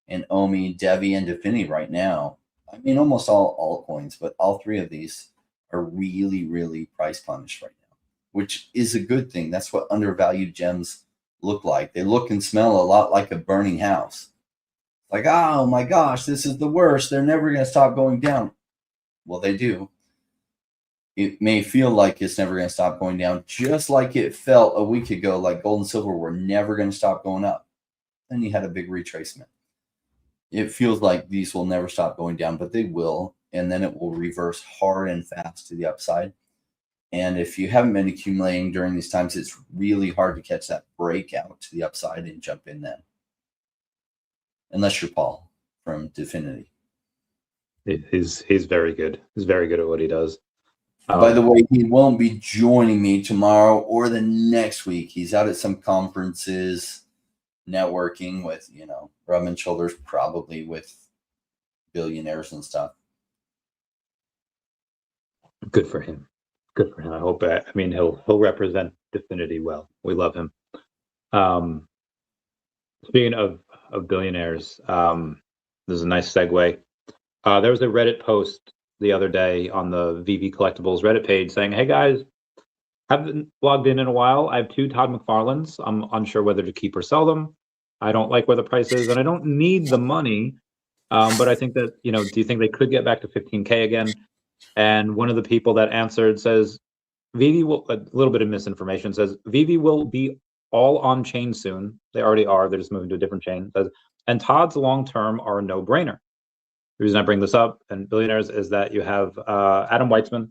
And OMI, DEVVE, and DEFFINITY right now, I mean, almost all altcoins, but all three of these are really, really price punished right now, which is a good thing. That's what undervalued gems look like. They look and smell a lot like a burning house. Like, oh my gosh, this is the worst. They're never going to stop going down. Well, they do. It may feel like it's never going to stop going down, just like it felt a week ago, like gold and silver were never going to stop going up. Then you had a big retracement. It feels like these will never stop going down, but they will. And then it will reverse hard and fast to the upside. And if you haven't been accumulating during these times, it's really hard to catch that breakout to the upside and jump in then. Unless you're Paul from DEVVE. He's very good. He's very good at what he does. By the way, he won't be joining me tomorrow or the next week. He's out at some conferences, networking with, rubbing shoulders probably with billionaires and stuff. Good for him. Good for him. I hope. I mean, he'll represent DEVVE well. We love him. Speaking of billionaires, this is a nice segue. There was a Reddit post the other day on the VeVe Collectibles Reddit page saying, "Hey guys, haven't logged in a while. I have 2 Todd McFarlanes. I'm unsure whether to keep or sell them. I don't like where the price is, and I don't need the money. But I think that, do you think they could get back to 15K again?" And one of the people that answered says, VeVe will, a little bit of misinformation, says VeVe will be all on chain soon. They already are. They're just moving to a different chain. And Todd's long-term are a no-brainer. The reason I bring this up and billionaires is that you have Adam Weitzman,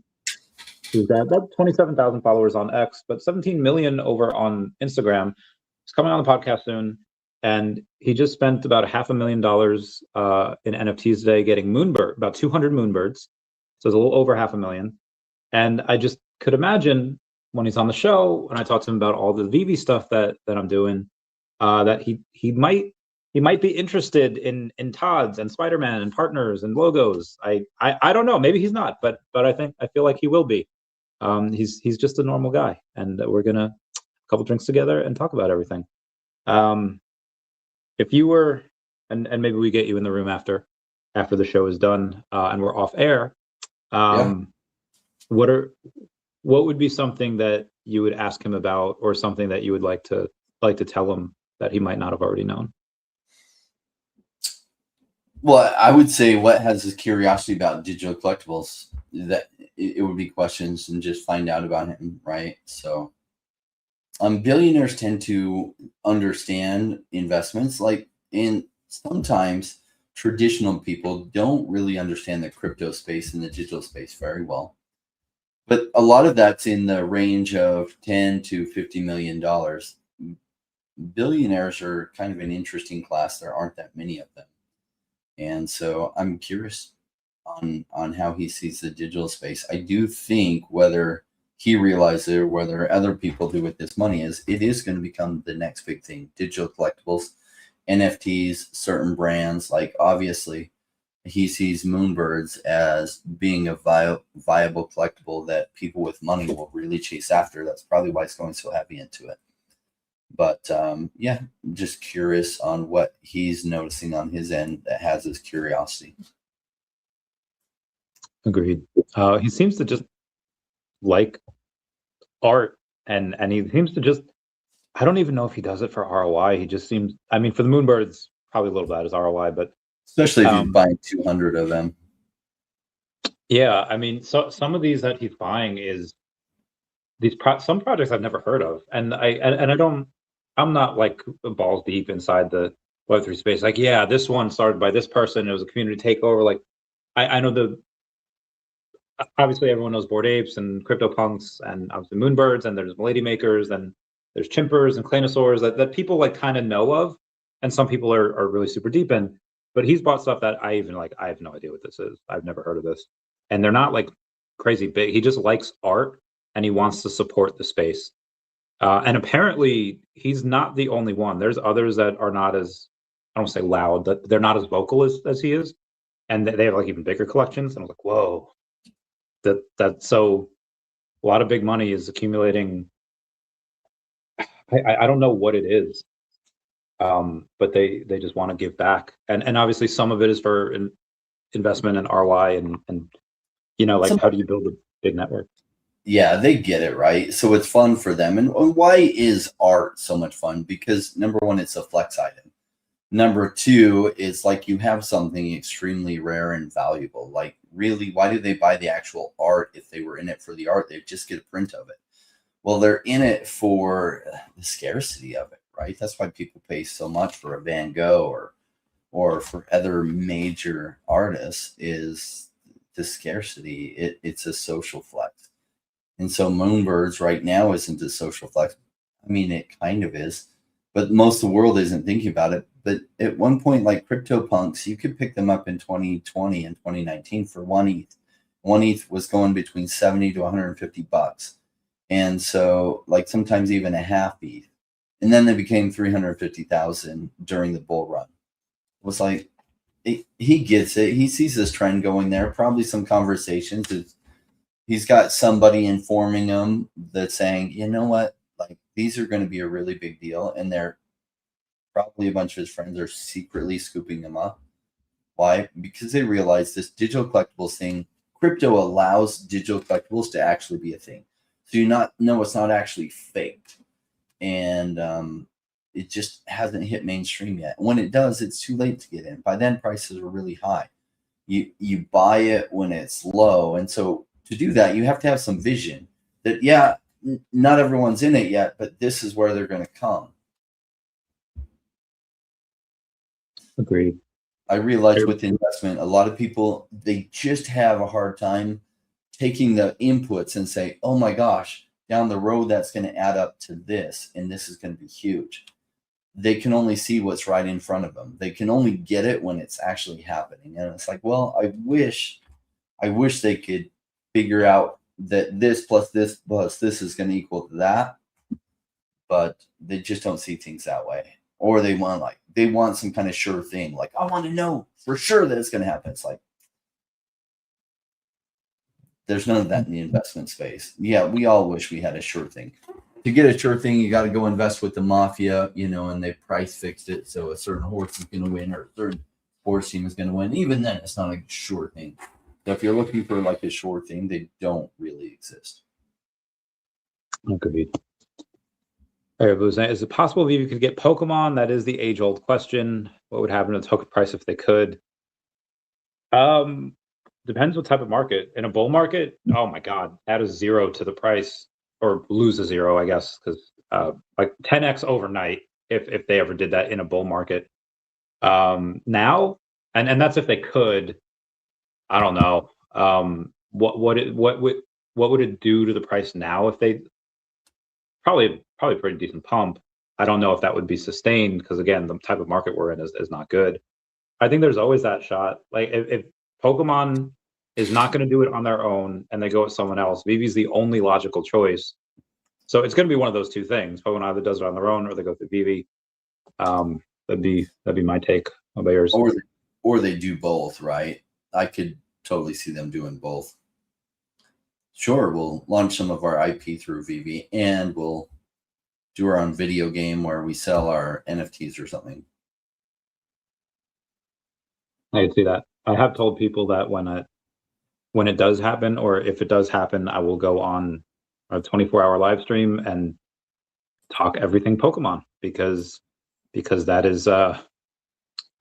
who's got about 27,000 followers on X, but 17 million over on Instagram. He's coming on the podcast soon, and he just spent about $500,000 in NFTs today getting Moonbird, about 200 Moonbirds. So it's a little over $500,000. And I just could imagine when he's on the show, when I talk to him about all the VeVe stuff that I'm doing, that he might be interested in Todd's and Spider-Man and partners and logos. I don't know. Maybe he's not, but I feel like he will be. He's just a normal guy, and we're gonna a couple drinks together and talk about everything. If you were, and maybe we get you in the room after the show is done and we're off air. What would be something that you would ask him about, or something that you would like to tell him that he might not have already known? Well, I would say what has his curiosity about digital collectibles, that it would be questions and just find out about him, right? So billionaires tend to understand investments, sometimes traditional people don't really understand the crypto space and the digital space very well. But a lot of that's in the range of $10 to $50 million. Billionaires are kind of an interesting class. There aren't that many of them. And so I'm curious on how he sees the digital space. I do think whether he realizes it or whether other people do with this money it is going to become the next big thing. Digital collectibles, NFTs, certain brands, like obviously he sees Moonbirds as being a viable collectible that people with money will really chase after. That's probably why it's going so heavy into it. But yeah, I'm just curious on what he's noticing on his end that has his curiosity. Agreed. He seems to just like art, and he seems to just, I don't even know if he does it for ROI. He just seems, I mean, for the Moonbirds, probably a little bad as ROI, but especially if he's buying 200 of them. Yeah, I mean, so some of these that he's buying is some projects I've never heard of, and I'm not like balls deep inside the Web3 space. Like, yeah, this one started by this person. It was a community takeover. Like, I know obviously everyone knows Bored Apes and CryptoPunks and obviously Moonbirds, and there's Milady Makers and there's Chimpers and Claynosaurs that people like kind of know of, and some people are really super deep in. But he's bought stuff that I have no idea what this is. I've never heard of this, and they're not like crazy big. He just likes art and he wants to support the space. And apparently he's not the only one. There's others that are not as, I don't say loud, that they're not as vocal as he is. And they have like even bigger collections. And I'm like, whoa, that's so a lot of big money is accumulating. I don't know what it is. But they just want to give back. And obviously some of it is for investment and ROI and you know, like how do you build a big network? Yeah, they get it, right? So it's fun for them. And why is art so much fun? Because number one, it's a flex item. Number two, it's like you have something extremely rare and valuable. Like, really, why do they buy the actual art if they were in it for the art? They'd just get a print of it. Well, they're in it for the scarcity of it, right? That's why people pay so much for a Van Gogh or for other major artists, is the scarcity. It's a social flex. And so Moonbirds right now isn't a social flex. I mean, it kind of is, but most of the world isn't thinking about it. But at one point, like CryptoPunks, you could pick them up in 2020 and 2019 for 1 ETH. 1 ETH was going between 70 to 150 bucks. And so, like, sometimes even a half ETH. And then they became 350,000 during the bull run. It was like, he gets it. He sees this trend going there. Probably some conversations. He's got somebody informing him that's saying, you know what, like, these are going to be a really big deal. And they're probably a bunch of his friends are secretly scooping him up. Why? Because they realize this digital collectibles thing, crypto allows digital collectibles to actually be a thing. So it's not actually faked. And it just hasn't hit mainstream yet. When it does, it's too late to get in. By then, prices are really high. You buy it when it's low. And so to do that, you have to have some vision that, yeah, not everyone's in it yet, but this is where they're going to come. Agreed. I realize with investment, a lot of people, they just have a hard time taking the inputs and say, oh my gosh, down the road, that's going to add up to this, and this is going to be huge. They can only see what's right in front of them. They can only get it when it's actually happening. And it's like, well, I wish they could figure out that this plus this plus this is going to equal to that, but they just don't see things that way. Or they want some kind of sure thing. Like, I want to know for sure that it's going to happen. It's like, there's none of that in the investment space. Yeah, we all wish we had a sure thing. To get a sure thing, you got to go invest with the mafia, and they price fixed it. So a certain horse is going to win or a certain sports team is going to win. Even then, it's not a sure thing. So if you're looking for like a sure thing, they don't really exist. Agreed. All right, Blue, is it possible VeVe could get Pokemon? That is the age-old question. What would happen to the token price if they could? Depends what type of market. In a bull market, oh my God, add a zero to the price or lose a zero, I guess, because like 10x overnight if they ever did that in a bull market. Now, and that's if they could. I don't know. What would it do to the price now if they probably pretty decent pump. I don't know if that would be sustained because again, the type of market we're in is not good. I think there's always that shot. Like if Pokemon is not going to do it on their own and they go with someone else, VeVe's the only logical choice. So it's going to be one of those two things. Pokemon either does it on their own or they go through VeVe. That'd be my take. How about yours? Or they do both, right? I could totally see them doing both. Sure, we'll launch some of our IP through VeVe and we'll do our own video game where we sell our NFTs or something. I can see that. I have told people that when it does happen, or if it does happen, I will go on a 24-hour live stream and talk everything Pokemon because that is I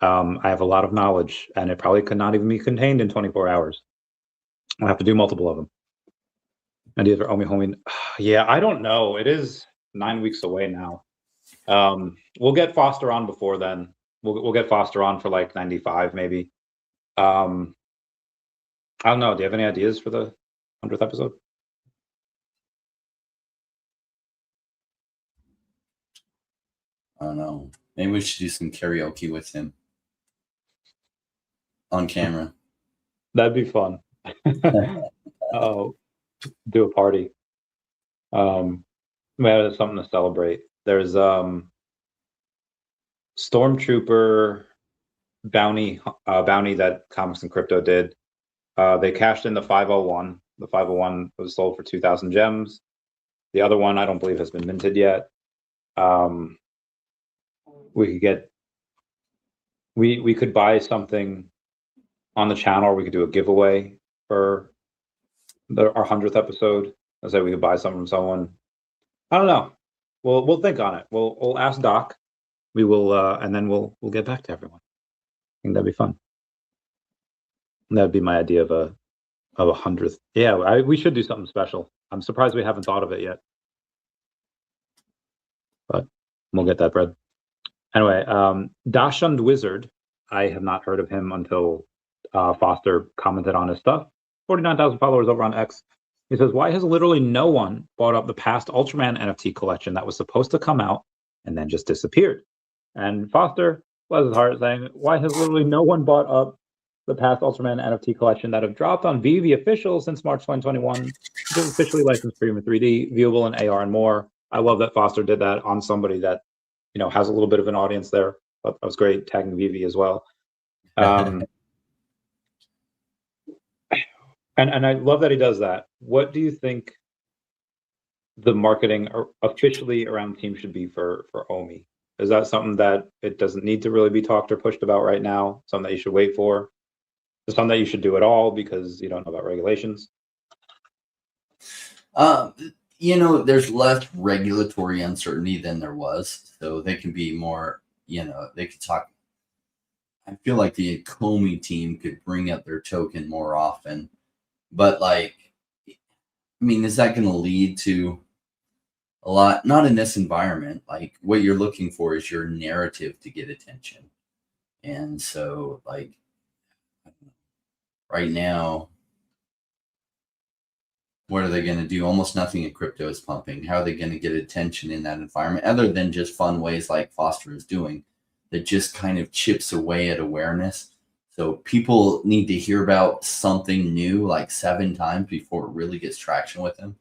have a lot of knowledge and it probably could not even be contained in 24 hours. I'll have to do multiple of them. Ideas for OMI. Yeah, I don't know. It is 9 weeks away now. We'll get Foster on before then. We'll get Foster on for like 95 maybe. I don't know. Do you have any ideas for the 100th episode? I don't know. Maybe we should do some karaoke with him on camera. That'd be fun. Do a party. We have something to celebrate. There's Stormtrooper bounty that Comics and Crypto did. They cashed in the 501. The 501 was sold for 2,000 gems. The other one I don't believe has been minted yet. We could buy something on the channel, or we could do a giveaway for our 100th episode. I say we could buy something from someone. I don't know. We'll think on it. We'll ask Doc. We will, and then we'll get back to everyone. I think that'd be fun. That'd be my idea of a 100th. Yeah, we should do something special. I'm surprised we haven't thought of it yet, but we'll get that bread. Anyway, Dashund Wizard. I have not heard of him until Foster commented on his stuff. 49,000 followers over on X. He says, why has literally no one bought up the past Ultraman NFT collection that was supposed to come out and then just disappeared? And Foster, bless his heart, saying, why has literally no one bought up the past Ultraman NFT collection that have dropped on VeVe official since March 2021, officially licensed Premium 3D, viewable in AR and more. I love that Foster did that on somebody that, you know, has a little bit of an audience there. That was great, tagging VeVe as well. And I love that he does that. What do you think the marketing officially around the team should be for OMI? Is that something that it doesn't need to really be talked or pushed about right now? Something that you should wait for? Something that you should do at all because you don't know about regulations? You know, there's less regulatory uncertainty than there was, so they can be more, you know, they could talk. I feel like the OMI team could bring up their token more often, but like, I mean, is that going to lead to a lot? Not in this environment. Like, what you're looking for is your narrative to get attention, and so like right now, what are they going to do? Almost nothing in crypto is pumping. How are they going to get attention in that environment other than just fun ways like Foster is doing that just kind of chips away at awareness? So people need to hear about something new like 7 times before it really gets traction with them.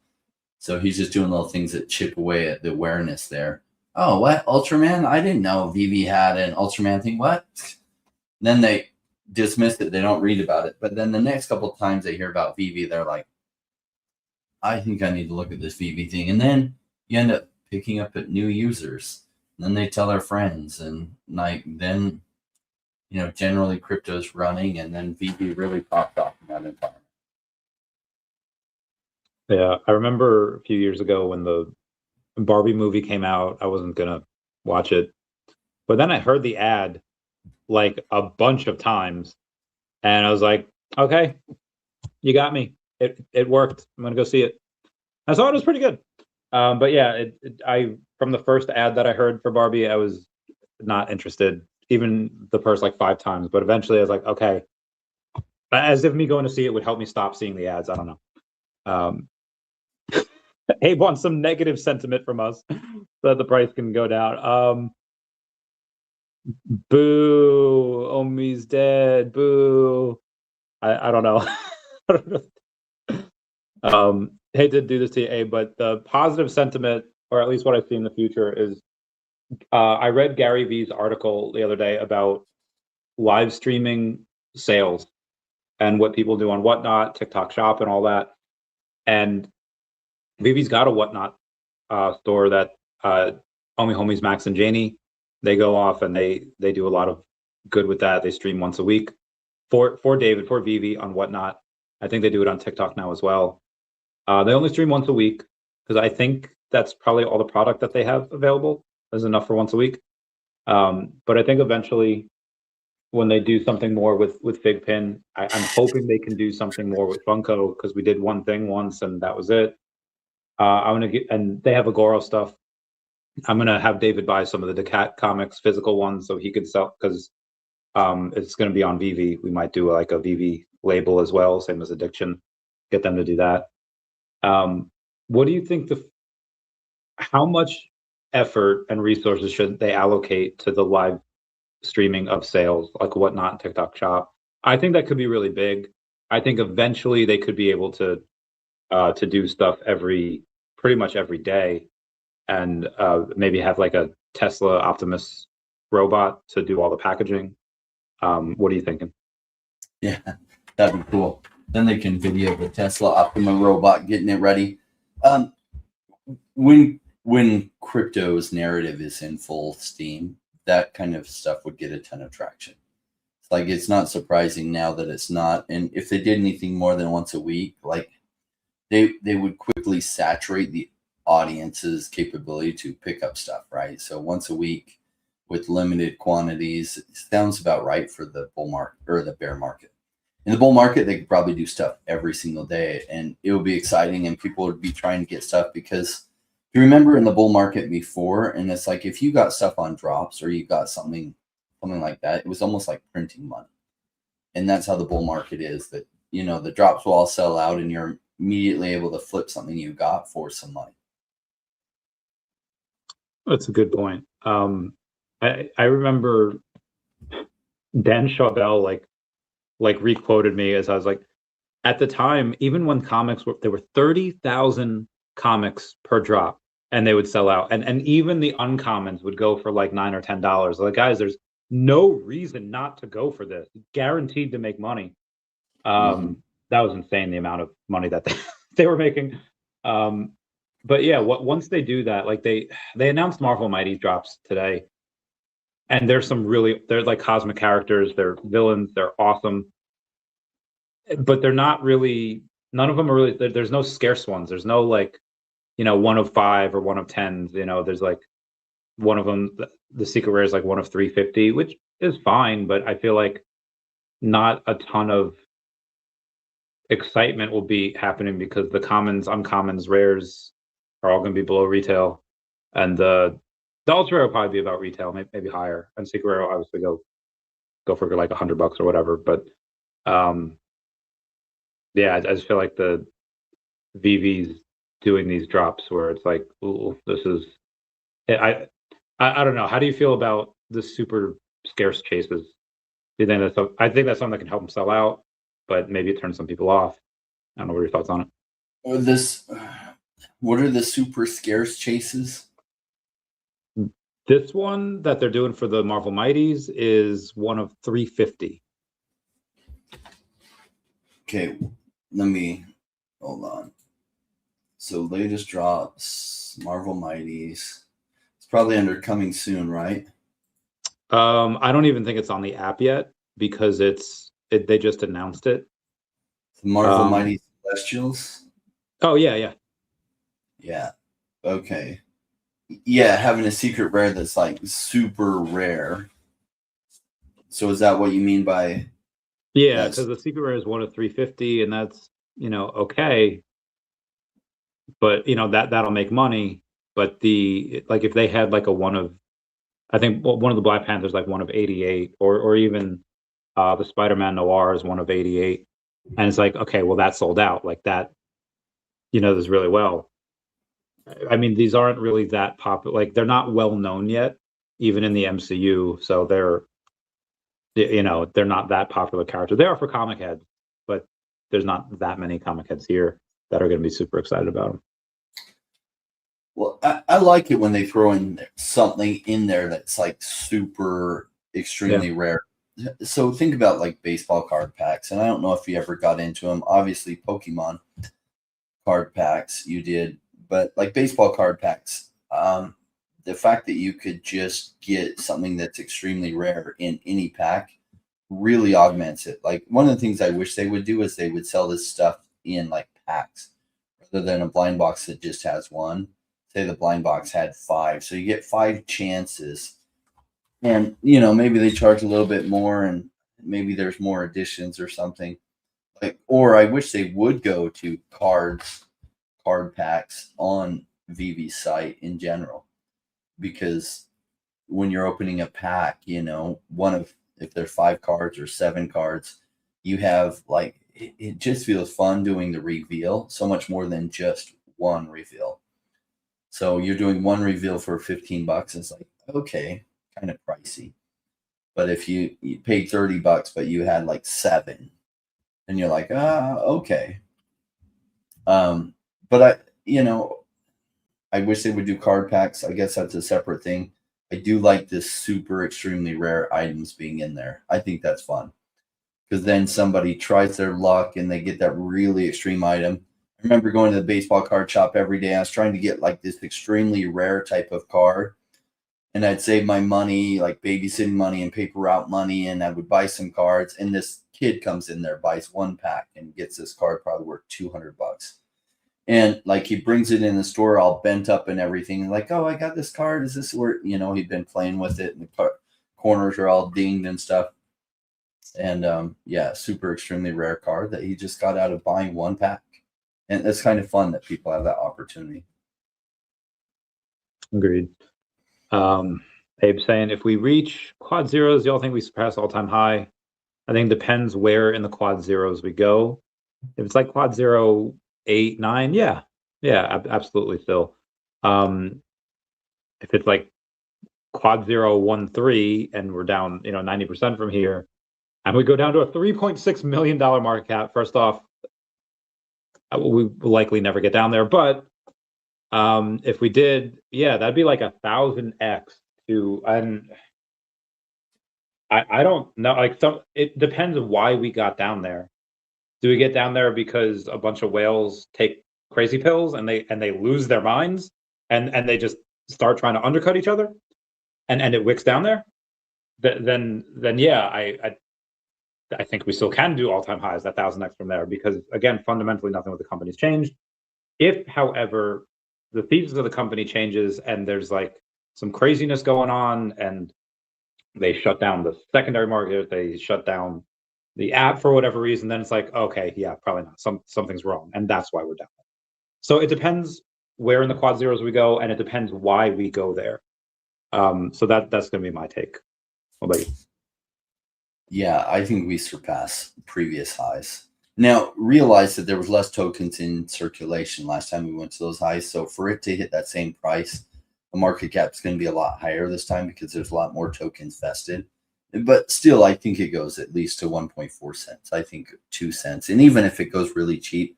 So he's just doing little things that chip away at the awareness there. Oh, what? Ultraman? I didn't know VeVe had an Ultraman thing. What? Then they dismiss it. They don't read about it. But then the next couple of times they hear about VeVe, they're like, I think I need to look at this VeVe thing. And then you end up picking up at new users. And then they tell their friends. And like then, you know, generally crypto's running and then VeVe really popped off in that environment. Yeah, I remember a few years ago when the Barbie movie came out, I wasn't going to watch it. But then I heard the ad like a bunch of times. And I was like, okay, you got me. It worked. I'm gonna go see it. I thought it was pretty good. But yeah, I from the first ad that I heard for Barbie, I was not interested. Even the first like 5 times. But eventually, I was like, okay. As if me going to see it would help me stop seeing the ads. I don't know. Abe wants some negative sentiment from us so that the price can go down. Boo! Omi's dead. Boo! I don't know. I don't know. Hate to do this to you, Abe, but the positive sentiment, or at least what I see in the future, is I read Gary Vee's article the other day about live streaming sales and what people do on Whatnot, TikTok Shop, and all that. And VeVe's got a Whatnot store that Omi Homies Max and Janie, they go off and they do a lot of good with that. They stream once a week for David, for VeVe on Whatnot. I think they do it on TikTok now as well. They only stream once a week because I think that's probably all the product that they have available is enough for once a week. But I think eventually when they do something more with FigPin, I'm hoping they can do something more with Funko because we did one thing once and that was it. I'm gonna get, and they have Agoro stuff. I'm gonna have David buy some of the daCat comics, physical ones, so he could sell because it's gonna be on VeVe. We might do like a VeVe label as well, same as Addiction. Get them to do that. What do you think how much effort and resources should they allocate to the live streaming of sales, like Whatnot and TikTok Shop? I think that could be really big. I think eventually they could be able to do stuff pretty much every day, and maybe have like a Tesla Optimus robot to do all the packaging. What are you thinking? Yeah, that'd be cool. Then they can video the Tesla Optimus robot getting it ready. When crypto's narrative is in full steam, that kind of stuff would get a ton of traction. It's like, it's not surprising now that it's not. And if they did anything more than once a week, like they would quickly saturate the audience's capability to pick up stuff, right? So once a week with limited quantities, it sounds about right for the bull market or the bear market. In the bull market, they could probably do stuff every single day, and it would be exciting, and people would be trying to get stuff, because you remember in the bull market before, and it's like if you got stuff on drops or you got something like that, it was almost like printing money. And that's how the bull market is, that, you know, the drops will all sell out and you're immediately able to flip something you got for some money. That's a good point. I remember Dan Chaubel like requoted me as I was like, at the time, even when comics there were 30,000 comics per drop, and they would sell out, and even the uncommons would go for like $9 or $10. Like, guys, there's no reason not to go for this. Guaranteed to make money. That was insane, the amount of money that they were making. But yeah, once they do that, like they announced Marvel Mighty drops today, and they're like cosmic characters, they're villains, they're awesome, but they're not really, none of them are really, there's no scarce ones. There's no like, you know, 1 of 5 or 1 of 10s, you know, there's like one of them, the secret rare is like 1 of 350, which is fine, but I feel like not a ton of excitement will be happening, because the commons, uncommons, rares are all going to be below retail, and the ultra rare will probably be about retail, maybe higher, and secret rare will obviously go for like $100 or whatever. But yeah, I just feel like the VeVe's doing these drops where it's like, ooh, this is, I don't know. How do you feel about the super scarce chases? Do you think that's I think that's something that can help them sell out, but maybe it turns some people off. I don't know, what are your thoughts on it? What are the super scarce chases? This one that they're doing for the Marvel Mighties is 1 of 350. Okay, let me hold on. So latest drops, Marvel Mighties. It's probably under coming soon, right? I don't even think it's on the app yet, because they just announced it. The Marvel Mighty Celestials. Oh yeah. Okay. Yeah, having a secret rare that's like super rare. So is that what you mean by? Yeah, because the secret rare is 1 of 350, and that's, you know, okay, but you know that'll make money. But like if they had like a 1 of, I think one of the Black Panthers like 1 of 88, or even the Spider-Man Noir is 1 of 88, and it's like, okay, well that sold out, like that, you know, does really well. I mean, these aren't really that popular, like they're not well known yet, even in the MCU, so they're, you know, they're not that popular character. They are for comic heads, but there's not that many comic heads here that are going to be super excited about them. Well, I like it when they throw in something in there that's like super extremely rare. So think about like baseball card packs, and I don't know if you ever got into them. Obviously, Pokemon card packs you did, but like baseball card packs, the fact that you could just get something that's extremely rare in any pack really augments it. Like, one of the things I wish they would do is they would sell this stuff in like packs rather than a blind box that just has 1. Say the blind box had 5, so you get 5 chances, and you know, maybe they charge a little bit more, and maybe there's more editions or something. Like, or I wish they would go to card packs on VeVe's site in general, because when you're opening a pack, you know, if there's 5 cards or 7 cards, you have like, it just feels fun doing the reveal so much more than just one reveal. So you're doing one reveal for $15. It's like, okay, kind of pricey. But if you paid $30, but you had like 7, and you're like, okay. But I wish they would do card packs. I guess that's a separate thing. I do like this super extremely rare items being in there. I think that's fun, because then somebody tries their luck and they get that really extreme item. I remember going to the baseball card shop every day. I was trying to get like this extremely rare type of card, and I'd save my money, like babysitting money and paper route money, and I would buy some cards. And this kid comes in there, buys 1 pack, and gets this card probably worth $200. And like he brings it in the store all bent up and everything, and like, oh, I got this card. Is this where, you know, he'd been playing with it, and the corners are all dinged and stuff. And yeah, super extremely rare card that he just got out of buying 1 pack. And it's kind of fun that people have that opportunity. Agreed. Abe saying, if we reach quad zeros, y'all think we surpass all-time high? I think it depends where in the quad zeros we go. If it's like quad 0, 8, 9, yeah, absolutely still. If it's like quad 0, 1, 3, and we're down, 90% from here, and we go down to a $3.6 million market cap, first off, we will likely never get down there. But if we did, yeah, that'd be like 1,000x to, and I don't know, like, so it depends on why we got down there. Do we get down there because a bunch of whales take crazy pills and they lose their minds and they just start trying to undercut each other and it wicks down there? Then yeah, I think we still can do all-time highs, that 1,000x from there, because again, fundamentally nothing with the company's changed. If, however, the thesis of the company changes and there's like some craziness going on and they shut down the secondary market, they shut down the app for whatever reason, then it's like, okay, yeah, probably not. Something's wrong, and that's why we're down. So it depends where in the quad zeros we go, and it depends why we go there. So that's going to be my take. What about you? Yeah, I think we surpass previous highs. Now, realize that there was less tokens in circulation last time we went to those highs. So for it to hit that same price, the market cap is going to be a lot higher this time because there's a lot more tokens vested. But still, I think it goes at least to 1.4 cents. I think 2 cents. And even if it goes really cheap,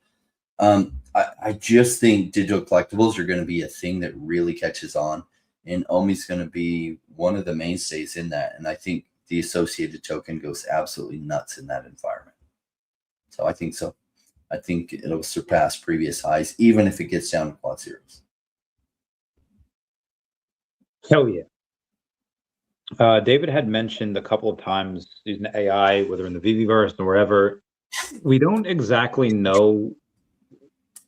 I just think digital collectibles are going to be a thing that really catches on. And OMI is going to be one of the mainstays in that. And I think the associated token goes absolutely nuts in that environment. So I think so. I think it'll surpass previous highs, even if it gets down to quad zeros. Hell yeah. David had mentioned a couple of times using AI, whether in the VeVeverse or wherever. We don't exactly know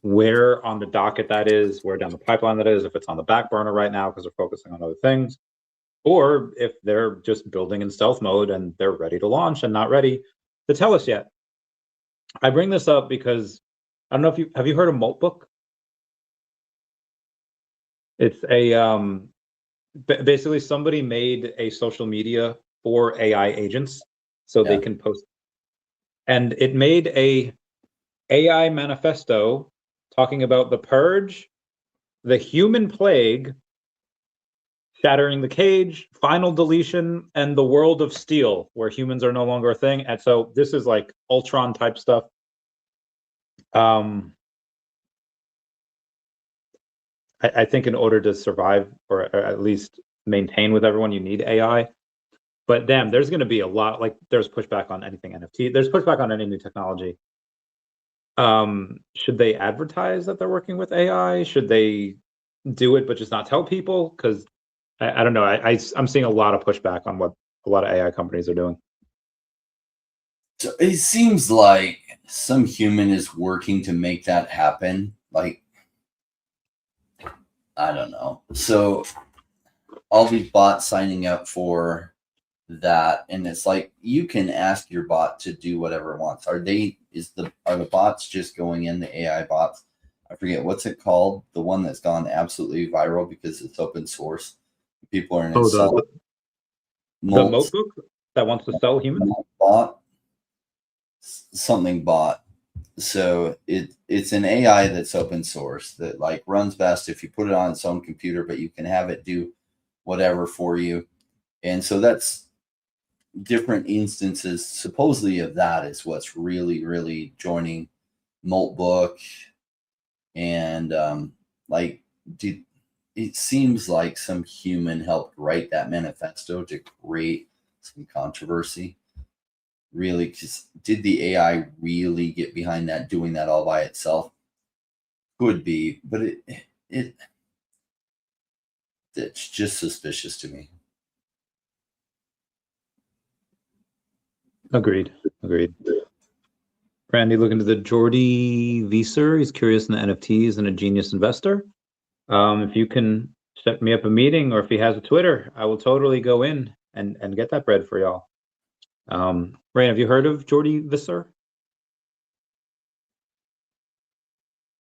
where on the docket that is, where down the pipeline that is, if it's on the back burner right now because they're focusing on other things, or if they're just building in stealth mode and they're ready to launch and not ready to tell us yet. I bring this up because I don't know if have you heard of Moltbook? It's a basically somebody made a social media for AI agents so they can post, and it made a AI manifesto talking about the purge, the human plague, shattering the cage, final deletion, and the world of steel, where humans are no longer a thing. And so this is like Ultron type stuff. I think in order to survive or at least maintain with everyone, you need AI. But damn, there's going to be a lot, like there's pushback on anything NFT. There's pushback on any new technology. Should they advertise that they're working with AI? Should they do it but just not tell people? Because I don't know. I'm seeing a lot of pushback on what a lot of AI companies are doing. So it seems like some human is working to make that happen. Like, I don't know. So all these bots signing up for that, and it's like you can ask your bot to do whatever it wants. Are the bots just going in, the AI bots? I forget what's it called. The one that's gone absolutely viral because it's open source. People are in the Moltbook that wants to sell humans? Bot. Something bot. So it's an AI that's open source that like runs best if you put it on its own computer, but you can have it do whatever for you. And so that's different instances supposedly of that is what's really, really joining Moltbook. And it seems like some human helped write that manifesto to create some controversy. Really, because did the AI really get behind that, doing that all by itself? Could be, but It's just suspicious to me. Agreed. Randy looking to the Jordy Visser. He's curious in the NFTs and a genius investor. If you can set me up a meeting, or if he has a Twitter, I will totally go in and get that bread for y'all. Ray, have you heard of Jordy Visser?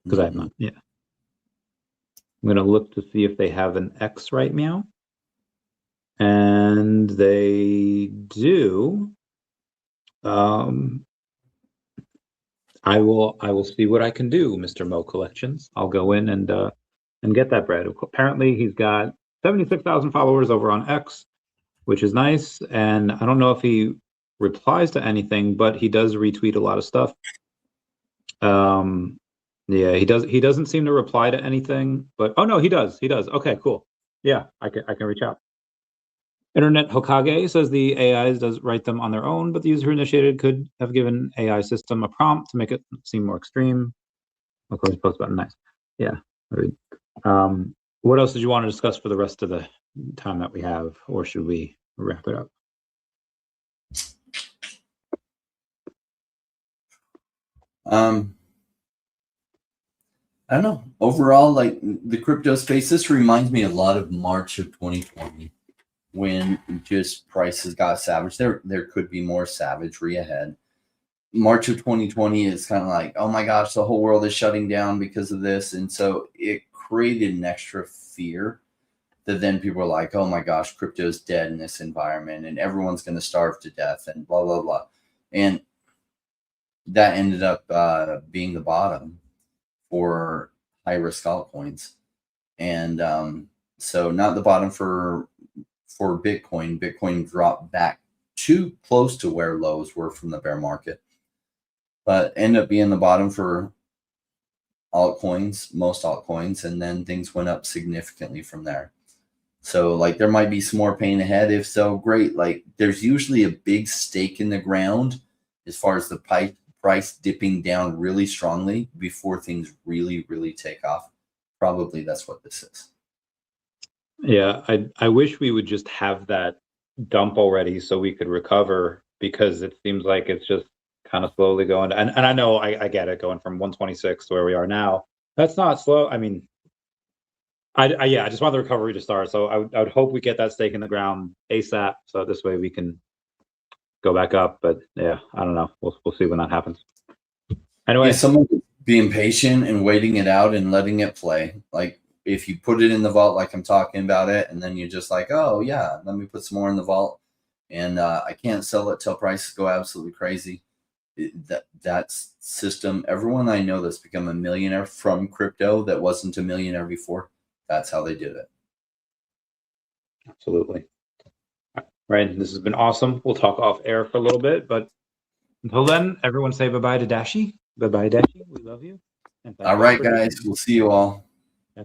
Because I have not. Yeah. I'm going to look to see if they have an X right now. And they do. I will see what I can do, Mr. Mo Collections. I'll go in and get that bread. Apparently, he's got 76,000 followers over on X, which is nice. And I don't know if he replies to anything, but he does retweet a lot of stuff. Yeah, he doesn't seem to reply to anything, but oh no, he does. Okay, cool. Yeah, I can reach out. Internet Hokage says the AIs does write them on their own, but the user initiated could have given AI system a prompt to make it seem more extreme. Of course, post button, nice. Yeah. What else did you want to discuss for the rest of the time that we have, or should we wrap it up? I don't know. Overall, like the crypto space, this reminds me a lot of March of 2020, when just prices got savage. There could be more savagery ahead. March of 2020 is kind of like, oh my gosh, the whole world is shutting down because of this. And so it created an extra fear that then people were like, oh my gosh, crypto's dead in this environment and everyone's going to starve to death and blah, blah, blah. And that ended up being the bottom for high risk altcoins. And so not the bottom for Bitcoin. Bitcoin dropped back too close to where lows were from the bear market, but ended up being the bottom for altcoins, most altcoins, and then things went up significantly from there. So like there might be some more pain ahead. If so, great. Like there's usually a big stake in the ground as far as the price dipping down really strongly before things really, really take off. Probably that's what this is. Yeah, I wish we would just have that dump already so we could recover, because it seems like it's just kind of slowly going. And I know I get it, going from 126 to where we are now. That's not slow. I mean, I just want the recovery to start. So I would hope we get that stake in the ground ASAP, so this way we can go back up. But yeah, I don't know. We'll see when that happens. Anyway, yeah, someone being patient and waiting it out and letting it play. Like if you put it in the vault, like I'm talking about it, and then you're just like, oh yeah, let me put some more in the vault, and I can't sell it till prices go absolutely crazy. That system, everyone I know that's become a millionaire from crypto that wasn't a millionaire before, that's how they did it. Absolutely. Right. This has been awesome. We'll talk off air for a little bit, but until then, everyone say bye-bye to Dashi. Bye-bye, Dashi. We love you. All right, guys. We'll see you all.